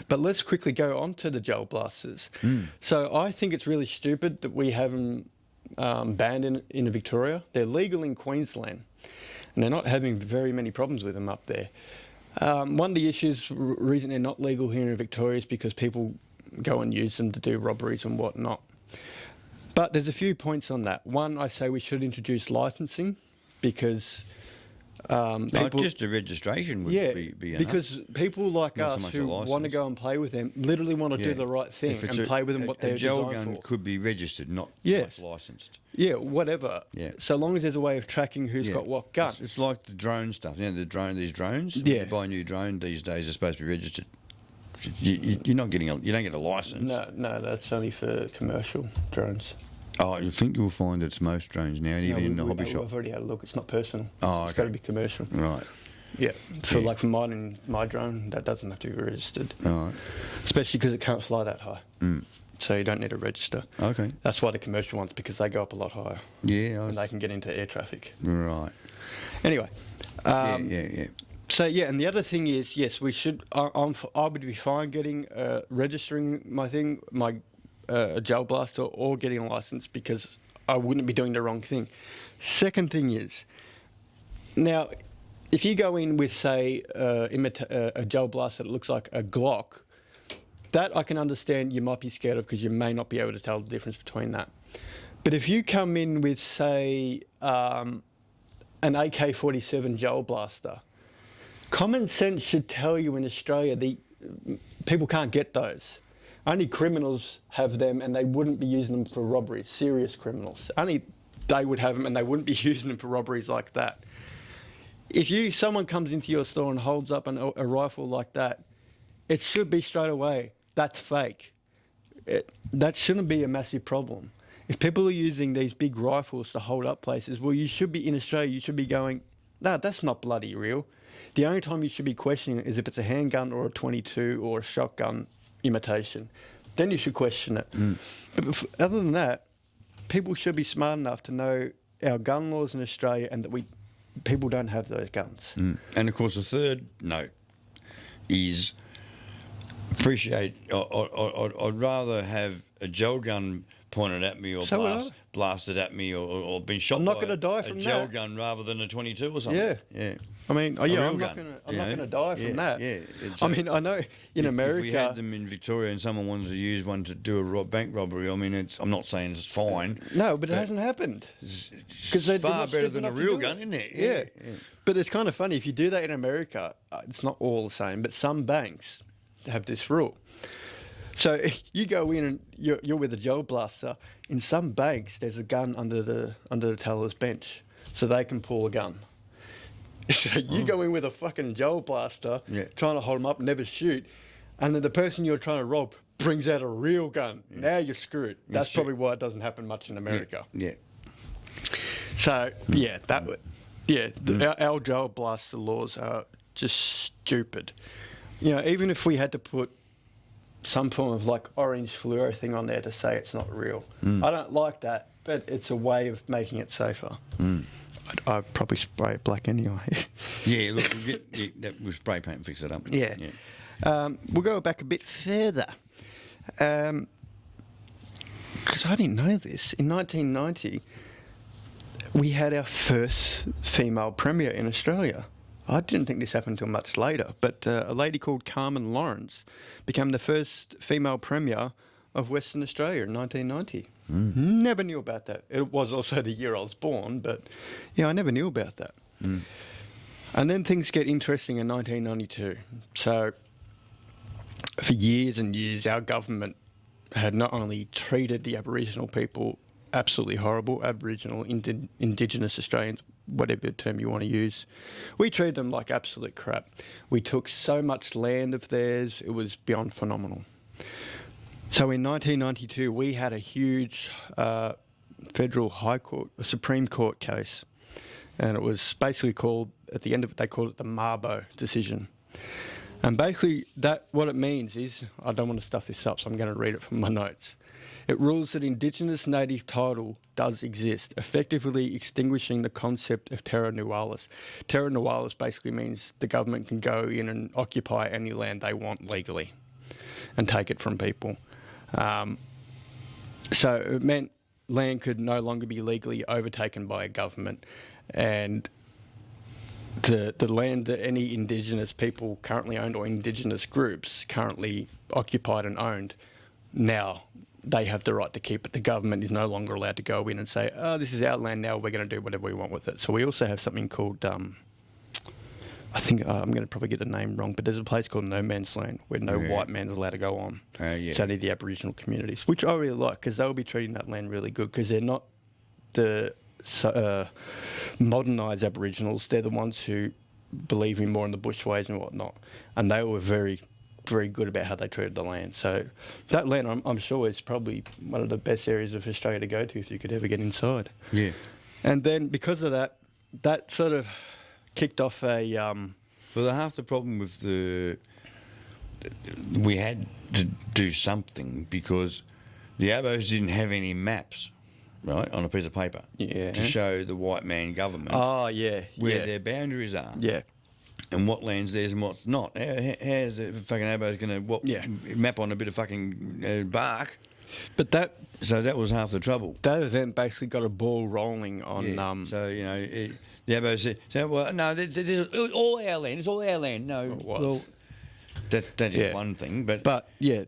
Speaker 1: But let's quickly go on to the gel blasters. So I think it's really stupid that we have them banned in Victoria. They're legal in Queensland, and they're not having very many problems with them up there. One of the issues, reason they're not legal here in Victoria is because people go and use them to do robberies and whatnot. But there's a few points on that. One, I say we should introduce licensing, because people,
Speaker 2: just a registration would be enough.
Speaker 1: Because people like
Speaker 2: Not so
Speaker 1: us
Speaker 2: much a
Speaker 1: who
Speaker 2: license.
Speaker 1: want to go and play with them literally want to do the right thing and play with them what they're
Speaker 2: gel
Speaker 1: designed
Speaker 2: gun
Speaker 1: for.
Speaker 2: could be registered, not licensed.
Speaker 1: Yeah, whatever.
Speaker 2: Yeah.
Speaker 1: So long as there's a way of tracking who's got what gun.
Speaker 2: It's like the drone stuff. You know, these drones.
Speaker 1: Yeah.
Speaker 2: You buy a new drone these days, they're supposed to be registered. You're not getting you don't get a license.
Speaker 1: No, that's only for commercial drones.
Speaker 2: Oh, you think you'll find it's most drones now, even in the hobby shop.
Speaker 1: I've already had a look. It's not personal.
Speaker 2: Oh, okay.
Speaker 1: It's got to be commercial.
Speaker 2: Right.
Speaker 1: Yeah. For my drone, that doesn't have to be registered.
Speaker 2: All right.
Speaker 1: Especially because it can't fly that high. So you don't need to register.
Speaker 2: Okay.
Speaker 1: That's why the commercial ones, because they go up a lot higher.
Speaker 2: Yeah.
Speaker 1: And they can get into air traffic.
Speaker 2: Right.
Speaker 1: Anyway.
Speaker 2: Yeah.
Speaker 1: So yeah, and the other thing is, yes, we should. I would be fine getting registering my gel blaster, or getting a license, because I wouldn't be doing the wrong thing. Second thing is, now, if you go in with, say, a gel blaster that looks like a Glock, that I can understand you might be scared of, because you may not be able to tell the difference between that. But if you come in with, say, an AK-47 gel blaster, common sense should tell you in Australia people can't get those. Only criminals have them, and they wouldn't be using them for robberies, serious criminals. Only they would have them, and they wouldn't be using them for robberies like that. If someone comes into your store and holds up a rifle like that, it should be straight away, that's fake. That shouldn't be a massive problem. If people are using these big rifles to hold up places, well, you should be, in Australia, you should be going, no, that's not bloody real. The only time you should be questioning it is if it's a handgun or a 22 or a shotgun imitation. Then you should question it. But other than that, people should be smart enough to know our gun laws in Australia, and that people don't have those guns.
Speaker 2: And of course, the third note is appreciate. I'd rather have a gel gun pointed at me or
Speaker 1: So would I.
Speaker 2: blasted at me or been shot.
Speaker 1: I'm not
Speaker 2: by
Speaker 1: going to die from
Speaker 2: a gel
Speaker 1: that.
Speaker 2: gun rather than a 22 or something.
Speaker 1: Yeah.
Speaker 2: Yeah.
Speaker 1: I mean,
Speaker 2: real
Speaker 1: I'm not
Speaker 2: gun,
Speaker 1: going to die from that.
Speaker 2: Yeah.
Speaker 1: I mean, I know in America.
Speaker 2: If we had them in Victoria and someone wanted to use one to do a bank robbery, I mean, I'm not saying it's fine.
Speaker 1: No, but it hasn't happened.
Speaker 2: It's far better than a real gun, isn't it?
Speaker 1: Yeah. But it's kind of funny. If you do that in America, it's not all the same, but some banks have this rule. So you go in and you're with a gel blaster. In some banks, there's a gun under the teller's bench, so they can pull a gun. So you go in with a fucking gel blaster, trying to hold them up, never shoot, and then the person you're trying to rob brings out a real gun. Now you're screwed. That's probably why it doesn't happen much in America.
Speaker 2: Yeah.
Speaker 1: So our gel blaster laws are just stupid. Even if we had to put some form of like orange fluoro thing on there to say it's not real, I don't like that, but it's a way of making it safer. I'd probably spray it black anyway.
Speaker 2: Yeah, look, we'll spray paint and fix it up.
Speaker 1: Yeah. We'll go back a bit further. Because I didn't know this. In 1990, we had our first female premier in Australia. I didn't think this happened until much later, but a lady called Carmen Lawrence became the first female premier of Western Australia in 1990. Never knew about that. It was also the year I was born, but I never knew about that. And then things get interesting in 1992. So for years and years, our government had not only treated the Aboriginal people absolutely horrible, Aboriginal, Indigenous Australians, whatever term you want to use, we treated them like absolute crap. We took so much land of theirs, it was beyond phenomenal. So in 1992, we had a huge federal high court, a Supreme Court case, and it was basically called, at the end of it, they called it the Mabo decision. And basically, what it means is, I don't want to stuff this up, so I'm going to read it from my notes. It rules that Indigenous native title does exist, effectively extinguishing the concept of terra nullius. Terra nullius basically means the government can go in and occupy any land they want legally and take it from people. So it meant land could no longer be legally overtaken by a government, and the land that any Indigenous people currently owned or Indigenous groups currently occupied and owned, now they have the right to keep it. The government is no longer allowed to go in and say, oh, this is our land now, we're going to do whatever we want with it. So we also have something called, I think I'm going to probably get the name wrong, but there's a place called No Man's Land where no white man's allowed to go on. It's only the Aboriginal communities, which I really like because they'll be treating that land really good because they're not the modernised Aboriginals. They're the ones who believe in more in the bush ways and whatnot. And they were very, very good about how they treated the land. So that land, I'm sure, is probably one of the best areas of Australia to go to if you could ever get inside.
Speaker 2: Yeah.
Speaker 1: And then because of that, that sort of kicked off a...
Speaker 2: Well, half the problem with we had to do something because the Abos didn't have any maps, right, on a piece of paper to show the white man government where their boundaries are.
Speaker 1: Yeah.
Speaker 2: And what land's theirs and what's not. How's the fucking Abos going to map on a bit of fucking bark?
Speaker 1: But
Speaker 2: so that was half the trouble.
Speaker 1: That event basically got a ball rolling on...
Speaker 2: So, the Abos said, well, no, this is all our land. It's all our land. No,
Speaker 1: it was.
Speaker 2: Well, that is one thing. But
Speaker 1: the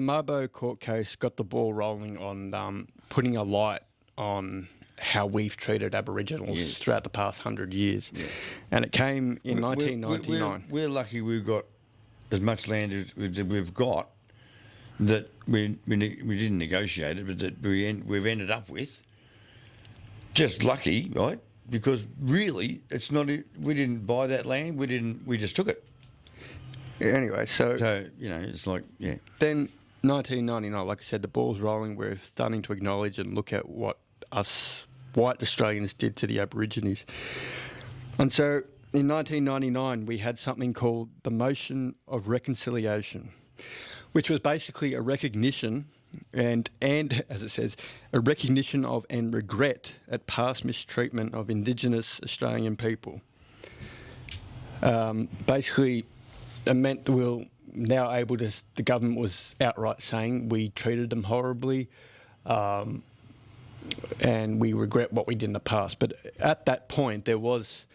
Speaker 1: Mabo court case got the ball rolling on putting a light on how we've treated Aboriginals throughout the past 100 years. Yeah. And it came in 1999.
Speaker 2: We're lucky we've got as much land as we've got that we didn't negotiate it, but that we've ended up with. Just lucky, right? Because really, it's not. We didn't buy that land. We just took it.
Speaker 1: Anyway, so
Speaker 2: it's like
Speaker 1: Then 1999, like I said, the ball's rolling. We're starting to acknowledge and look at what us white Australians did to the Aborigines. And so in 1999, we had something called the Motion of Reconciliation, which was basically a recognition and as it says, a recognition of and regret at past mistreatment of Indigenous Australian people. Basically, it meant now able to. The government was outright saying we treated them horribly, and we regret what we did in the past. But at that point, there was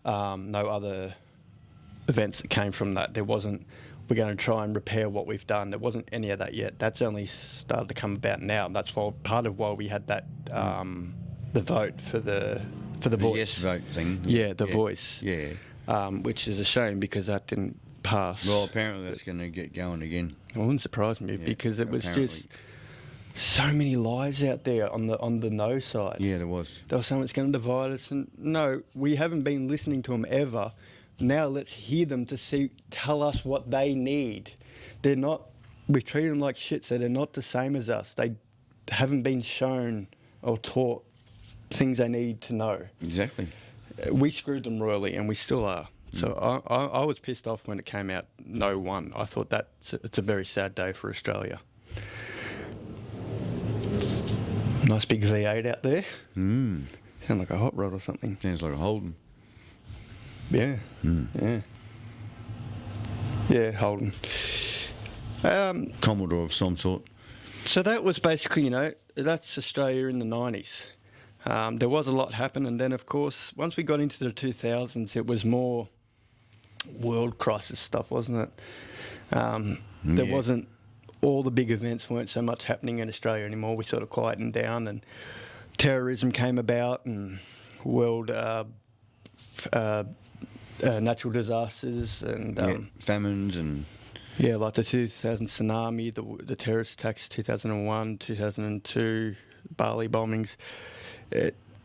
Speaker 1: no other events that came from that. There wasn't, we're going to try and repair what we've done. There wasn't any of that yet. That's only started to come about now. That's why part of why we had that the vote for the voice.
Speaker 2: Yes vote thing.
Speaker 1: Yeah, the voice.
Speaker 2: Yeah.
Speaker 1: Which is a shame because that didn't pass.
Speaker 2: Well, apparently that's going to get going again.
Speaker 1: It wouldn't surprise me because it was just so many lies out there on the no side.
Speaker 2: Yeah, there was.
Speaker 1: They were saying it's going to divide us, and no, we haven't been listening to them ever. Now let's hear them to tell us what they need. They're not. We treat them like shit, so they're not the same as us. They haven't been shown or taught things they need to know.
Speaker 2: Exactly.
Speaker 1: We screwed them royally, and we still are. So I was pissed off when it came out no one. I thought it's a very sad day for Australia. Nice big V8 out there. Sound like a hot rod or something.
Speaker 2: Sounds like a Holden.
Speaker 1: Yeah. Yeah. Yeah, Holden.
Speaker 2: Commodore of some sort.
Speaker 1: So that was basically, that's Australia in the 90s. There was a lot happen, and then, of course, once we got into the 2000s, it was more world crisis stuff, wasn't it? There wasn't, all the big events weren't so much happening in Australia anymore. We sort of quietened down, and terrorism came about, and world natural disasters, and
Speaker 2: famines, and
Speaker 1: like the 2000 tsunami, the terrorist attacks, 2001, 2002, Bali bombings.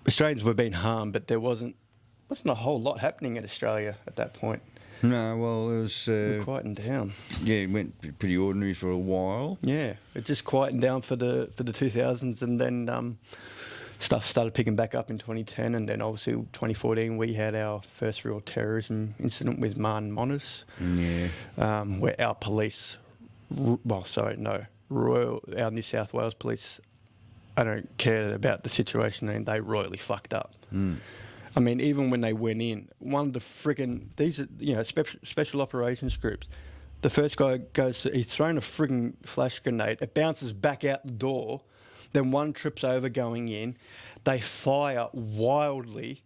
Speaker 1: Australians were being harmed, but there wasn't a whole lot happening in Australia at that point.
Speaker 2: No, well, it was...
Speaker 1: we quietened down.
Speaker 2: Yeah, it went pretty ordinary for a while.
Speaker 1: Yeah, it just quietened down for the 2000s, and then stuff started picking back up in 2010, and then obviously 2014 we had our first real terrorism incident with Man Monas, where our police... our New South Wales police... I don't care about the situation, and they royally fucked up. I mean, even when they went in, one of the these are, special operations groups. The first guy he's thrown a frigging flash grenade. It bounces back out the door. Then one trips over going in. They fire wildly,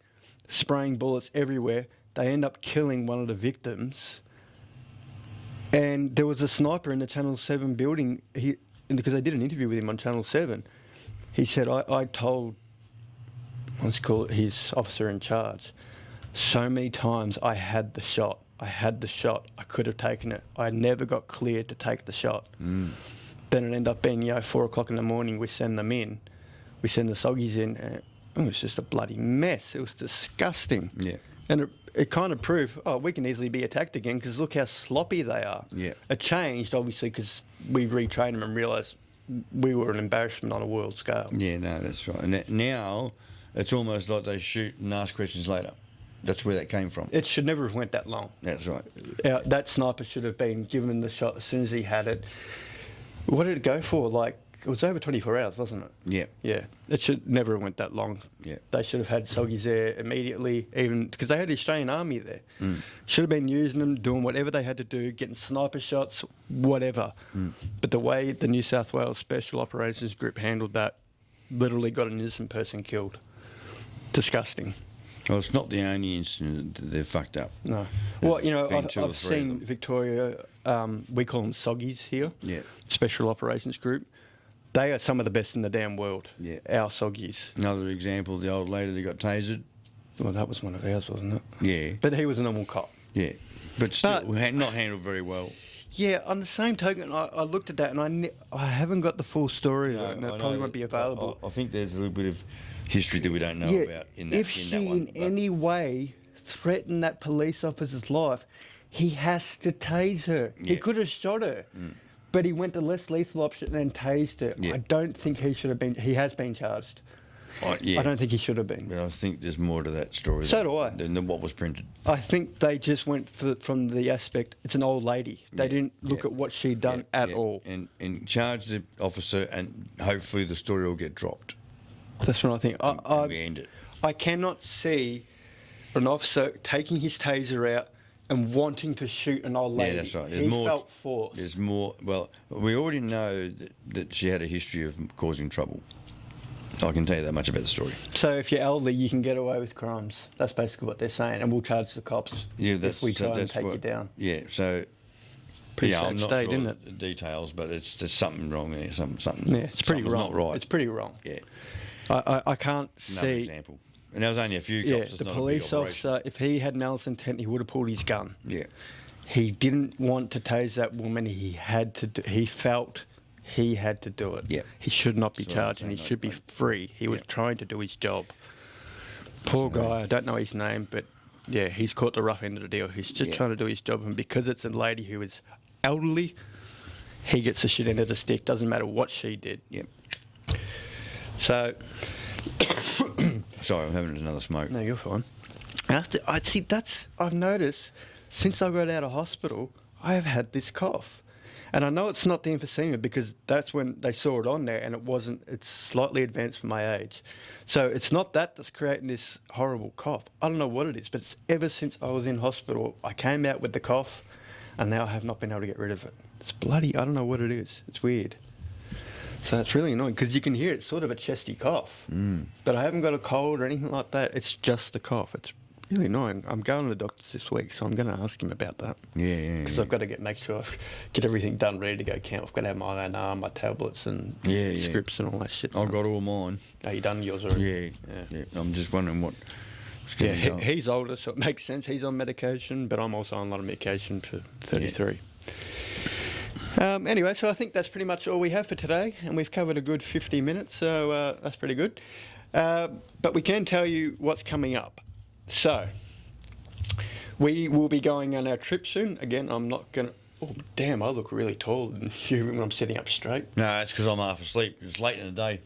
Speaker 1: spraying bullets everywhere. They end up killing one of the victims. And there was a sniper in the Channel 7 building, because they did an interview with him on Channel 7. He said, I told, let's call it his officer in charge, so many times I had the shot. I could have taken it. I never got cleared to take the shot. Then it ended up being, 4 o'clock in the morning, we send them in. We send the soggies in. And it was just a bloody mess. It was disgusting.
Speaker 2: Yeah.
Speaker 1: And it kind of proved, we can easily be attacked again because look how sloppy they are.
Speaker 2: Yeah.
Speaker 1: It changed, obviously, because we retrained them and realised we were an embarrassment on a world scale.
Speaker 2: Yeah, no, that's right. And now it's almost like they shoot and ask questions later. That's where that came from.
Speaker 1: It should never have went that long.
Speaker 2: That's right.
Speaker 1: That sniper should have been given the shot as soon as he had it. What did it go for? It was over 24 hours, wasn't it?
Speaker 2: Yeah.
Speaker 1: Yeah. It should never have went that long.
Speaker 2: Yeah.
Speaker 1: They should have had soggies there immediately, even because they had the Australian Army there. Should have been using them, doing whatever they had to do, getting sniper shots, whatever. But the way the New South Wales Special Operations Group handled that, literally got an innocent person killed. Disgusting.
Speaker 2: Well, it's not the only incident that they've fucked up.
Speaker 1: No. Well, I've seen Victoria, we call them soggies here.
Speaker 2: Yeah.
Speaker 1: Special Operations Group. They are some of the best in the damn world.
Speaker 2: Yeah.
Speaker 1: Our soggies.
Speaker 2: Another example, the old lady that got tasered.
Speaker 1: Well, that was one of ours, wasn't it?
Speaker 2: Yeah.
Speaker 1: But he was a normal cop.
Speaker 2: Yeah. But still, not handled very well.
Speaker 1: Yeah, on the same token, I looked at that and I haven't got the full story of it, and it probably won't be available.
Speaker 2: I think there's a little bit of history that we don't know about in that
Speaker 1: if
Speaker 2: in
Speaker 1: she
Speaker 2: that one.
Speaker 1: in any way threatened that police officer's life, he has to tase her.
Speaker 2: Yeah.
Speaker 1: He could have shot her, but he went the less lethal option and tased her.
Speaker 2: Yeah.
Speaker 1: I don't think he should have been. He has been charged.
Speaker 2: Yeah.
Speaker 1: I don't think he should have been.
Speaker 2: But I think there's more to that story
Speaker 1: So do I.
Speaker 2: than what was printed.
Speaker 1: I think they just went from the aspect, it's an old lady. They didn't look at what she'd done at all.
Speaker 2: And charge the officer, and hopefully the story will get dropped.
Speaker 1: That's what I think.
Speaker 2: And we end it.
Speaker 1: I cannot see an officer taking his taser out, and wanting to shoot an old lady.
Speaker 2: Yeah, that's right.
Speaker 1: He felt forced.
Speaker 2: There's more. Well, we already know that she had a history of causing trouble. I can tell you that much about the story.
Speaker 1: So if you're elderly, you can get away with crimes. That's basically what they're saying, and we'll charge the cops if we try and take you down.
Speaker 2: Yeah, so...
Speaker 1: Pretty
Speaker 2: yeah,
Speaker 1: sad
Speaker 2: I'm not
Speaker 1: state,
Speaker 2: sure
Speaker 1: isn't it?
Speaker 2: the details, but there's something wrong there. Something.
Speaker 1: Yeah, it's pretty wrong.
Speaker 2: Not right.
Speaker 1: It's pretty wrong.
Speaker 2: Yeah.
Speaker 1: I can't
Speaker 2: Another
Speaker 1: see...
Speaker 2: example. And there was only a few cops.
Speaker 1: Yeah,
Speaker 2: it's
Speaker 1: the
Speaker 2: not a big
Speaker 1: police
Speaker 2: operation.
Speaker 1: officer, if he had malice intent, he would have pulled his gun.
Speaker 2: Yeah.
Speaker 1: He didn't want to tase that woman. He felt he had to do it.
Speaker 2: Yeah.
Speaker 1: He should not be
Speaker 2: So I'm
Speaker 1: charged, and he
Speaker 2: saying
Speaker 1: should be free. He was
Speaker 2: Yeah.
Speaker 1: trying to do his job. Poor guy. I don't know his name, but yeah, he's caught the rough end of the deal. He's just
Speaker 2: Yeah.
Speaker 1: trying to do his job, and because it's a lady who is elderly, he gets the shit end of the stick. Doesn't matter what she did.
Speaker 2: Yeah.
Speaker 1: So,
Speaker 2: Sorry, I'm having another smoke.
Speaker 1: no, you're fine. I've noticed since I got out of hospital, I have had this cough. And I know it's not the emphysema because that's when they saw it on there and it's slightly advanced for my age. So it's not that's creating this horrible cough. I don't know what it is, but it's ever since I was in hospital, I came out with the cough and now I have not been able to get rid of it. It's bloody, I don't know what it is. It's weird. So it's really annoying because you can hear it's sort of a chesty cough. But I haven't got a cold or anything like that. It's just the cough. It's really annoying. I'm going to the doctor's this week, so I'm going to ask him about that.
Speaker 2: Yeah.
Speaker 1: Because I've got to make sure I get everything done, ready to go camp. I've got to have my own arm, my tablets and scripts and all that shit.
Speaker 2: I've got all mine.
Speaker 1: Oh, you done yours already?
Speaker 2: Yeah. I'm just wondering what's
Speaker 1: Yeah,
Speaker 2: going on.
Speaker 1: he's older, so it makes sense. He's on medication, but I'm also on a lot of medication for 33. Anyway, so I think that's pretty much all we have for today, and we've covered a good 50 minutes, so that's pretty good. But we can tell you what's coming up. So, we will be going on our trip soon. Again, I'm not going to... Oh, damn, I look really tall than you when I'm sitting up straight.
Speaker 2: No, it's because I'm half asleep. It's late in the day.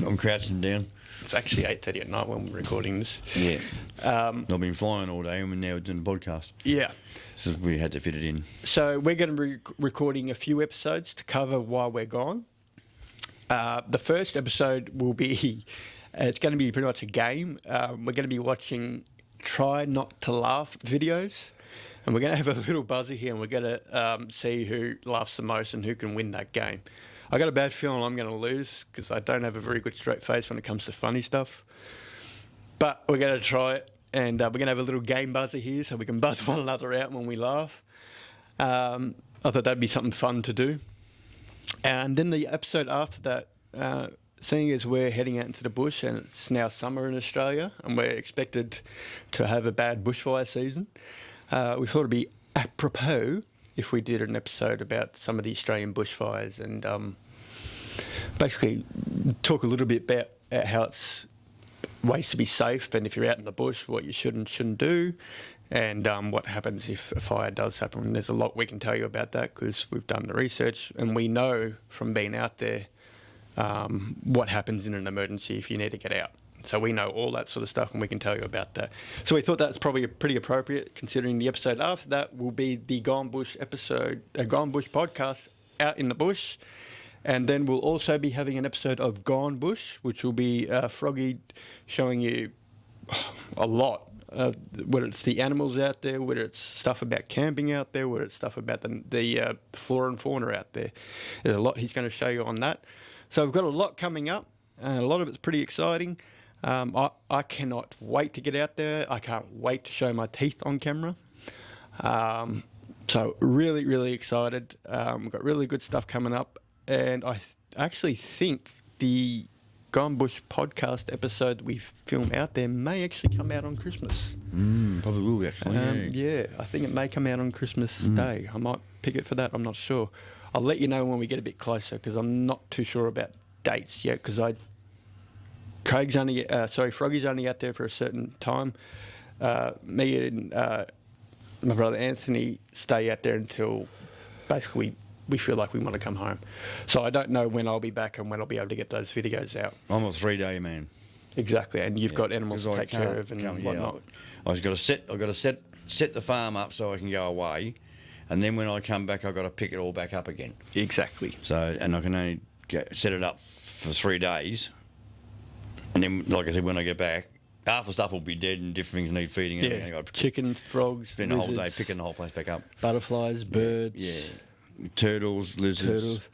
Speaker 2: I'm crouching down.
Speaker 1: It's actually 8:30 at night when we're recording this.
Speaker 2: Yeah. I've been flying all day and we're now doing the podcast.
Speaker 1: Yeah.
Speaker 2: So we had to fit it in.
Speaker 1: So we're going to be recording a few episodes to cover while we're gone. The first episode will be... it's going to be pretty much a game. We're going to be watching Try Not to Laugh videos. And we're going to have a little buzzer here and we're going to see who laughs the most and who can win that game. I got a bad feeling I'm going to lose because I don't have a very good straight face when it comes to funny stuff. But we're going to try it. And we're going to have a little game buzzer here so we can buzz one another out when we laugh. I thought that'd be something fun to do. And then the episode after that... seeing as we're heading out into the bush and it's now summer in Australia and we're expected to have a bad bushfire season, we thought it'd be apropos if we did an episode about some of the Australian bushfires and basically talk a little bit about how it's ways to be safe and if you're out in the bush, what you should and shouldn't do and what happens if a fire does happen. And there's a lot we can tell you about that because we've done the research and we know from being out there what happens in an emergency if you need to get out. So we know all that sort of stuff and we can tell you about that. So we thought that's probably pretty appropriate considering the episode after that will be the Gone Bush episode, a Gone Bush podcast out in the bush. And then we'll also be having an episode of Gone Bush, which will be Froggy showing you a lot. Whether it's the animals out there, whether it's stuff about camping out there, whether it's stuff about the flora and fauna out there. There's a lot he's going to show you on that. So we've got a lot coming up, and a lot of it's pretty exciting. I cannot wait to get out there. I can't wait to show my teeth on camera. So really, really excited. We've got really good stuff coming up, and I actually think the Gone Bush podcast episode we film out there may actually come out on Christmas.
Speaker 2: Probably will actually.
Speaker 1: Yeah, I think it may come out on Christmas Day. I might pick it for that. I'm not sure. I'll let you know when we get a bit closer because I'm not too sure about dates yet because Froggy's only out there for a certain time. Me and my brother Anthony stay out there until basically we feel like we want to come home. So I don't know when I'll be back and when I'll be able to get those videos out.
Speaker 2: I'm a 3-day man.
Speaker 1: Exactly, and you've got animals to take care of and whatnot.
Speaker 2: I've got to set the farm up so I can go away. And then when I come back, I've got to pick it all back up again.
Speaker 1: Exactly.
Speaker 2: So, and I can only set it up for 3 days. And then, like I said, when I get back, half the stuff will be dead and different things need feeding. And
Speaker 1: Yeah, chickens, frogs,
Speaker 2: spend the whole day
Speaker 1: lizards,
Speaker 2: picking the whole place back up.
Speaker 1: butterflies, birds,
Speaker 2: Yeah. Turtles, lizards.
Speaker 1: turtles.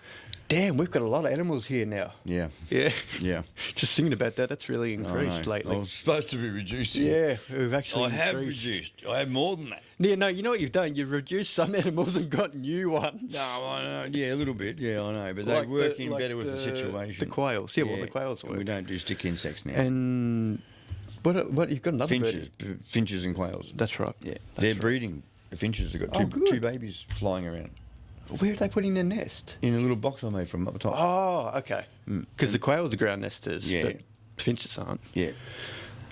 Speaker 1: Damn, we've got a lot of animals here now.
Speaker 2: Yeah.
Speaker 1: Yeah.
Speaker 2: Yeah.
Speaker 1: Just thinking about that, that's really
Speaker 2: I
Speaker 1: increased
Speaker 2: know.
Speaker 1: lately.
Speaker 2: I was supposed to be reducing.
Speaker 1: Yeah, we've actually
Speaker 2: I have
Speaker 1: increased.
Speaker 2: reduced. I have more than that.
Speaker 1: Yeah, no, you know what you've done? You've reduced some animals and got new ones.
Speaker 2: No, I know. Yeah, a little bit. Yeah, I know. But they
Speaker 1: Like
Speaker 2: work
Speaker 1: the-
Speaker 2: in
Speaker 1: like
Speaker 2: better with the situation.
Speaker 1: The quails. Yeah, well, the quails
Speaker 2: and
Speaker 1: work.
Speaker 2: we don't do stick insects now.
Speaker 1: And what you've got another
Speaker 2: finches,
Speaker 1: bird.
Speaker 2: finches and quails.
Speaker 1: That's right.
Speaker 2: Yeah,
Speaker 1: That's
Speaker 2: they're
Speaker 1: right.
Speaker 2: breeding. The finches have got
Speaker 1: Oh,
Speaker 2: two
Speaker 1: good.
Speaker 2: babies flying around
Speaker 1: Where are they putting their nest?
Speaker 2: in a little box I made from up the top.
Speaker 1: Oh, okay. Because the quails are ground nesters,
Speaker 2: Yeah.
Speaker 1: but finches aren't.
Speaker 2: Yeah,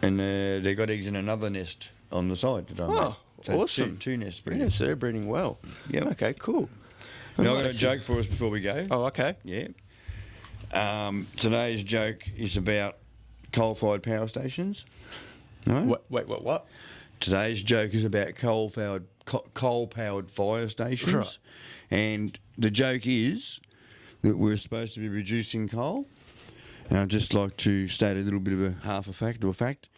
Speaker 2: and they got eggs in another nest on the side that I made.
Speaker 1: Oh,
Speaker 2: So
Speaker 1: awesome.
Speaker 2: Two nests breeding.
Speaker 1: Yes, they're breeding well.
Speaker 2: Yeah.
Speaker 1: Okay, cool.
Speaker 2: Now I've got a joke for us before we go.
Speaker 1: Oh, okay.
Speaker 2: Yeah. Today's joke is about coal-fired power stations. No?
Speaker 1: What?
Speaker 2: Today's joke is about coal-powered fire stations.
Speaker 1: Right.
Speaker 2: And the joke is that we're supposed to be reducing coal. And I'd just like to state a little bit of a half a fact or a fact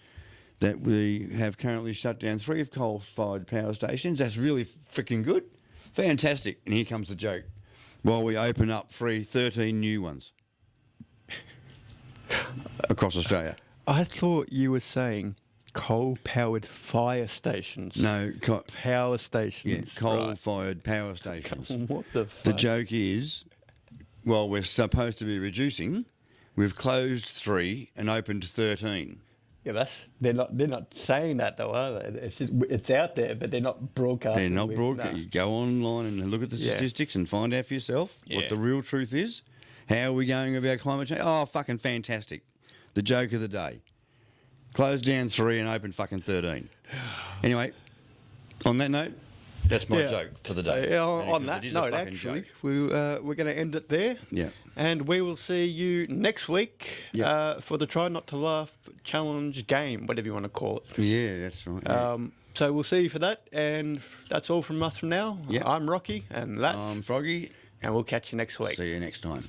Speaker 2: that we have currently shut down 3 of coal-fired power stations. That's really freaking good. Fantastic. And here comes the joke. While we open up 13 new ones across Australia.
Speaker 1: I thought you were saying coal-powered fire stations.
Speaker 2: No,
Speaker 1: Power stations.
Speaker 2: yeah,
Speaker 1: Right.
Speaker 2: coal-fired power stations.
Speaker 1: What the fuck?
Speaker 2: The joke is, while we're supposed to be reducing, we've closed 3 and opened 13.
Speaker 1: Yeah, they're not saying that though, are they? It's out there, but they're not broadcasting.
Speaker 2: They're not
Speaker 1: with-
Speaker 2: broadcast.
Speaker 1: no.
Speaker 2: You go online and look at the
Speaker 1: Yeah.
Speaker 2: statistics and find out for yourself
Speaker 1: Yeah.
Speaker 2: what the real truth is. How are we going about climate change? Oh, fucking fantastic. The joke of the day. Closed down 3 and opened fucking 13. Anyway, on that note, that's my
Speaker 1: Yeah.
Speaker 2: joke for the day.
Speaker 1: On
Speaker 2: Because
Speaker 1: that
Speaker 2: it is a
Speaker 1: note,
Speaker 2: fucking
Speaker 1: actually,
Speaker 2: joke.
Speaker 1: we're going to end it there.
Speaker 2: Yeah.
Speaker 1: And we will see you next week
Speaker 2: Yeah.
Speaker 1: for the Try Not to Laugh challenge game, whatever you want to call it.
Speaker 2: Yeah, that's right. Yeah.
Speaker 1: So we'll see you for that. And that's all from us from now.
Speaker 2: Yeah.
Speaker 1: I'm Rocky, and that's...
Speaker 2: Froggy.
Speaker 1: and we'll catch you next week.
Speaker 2: See you next time.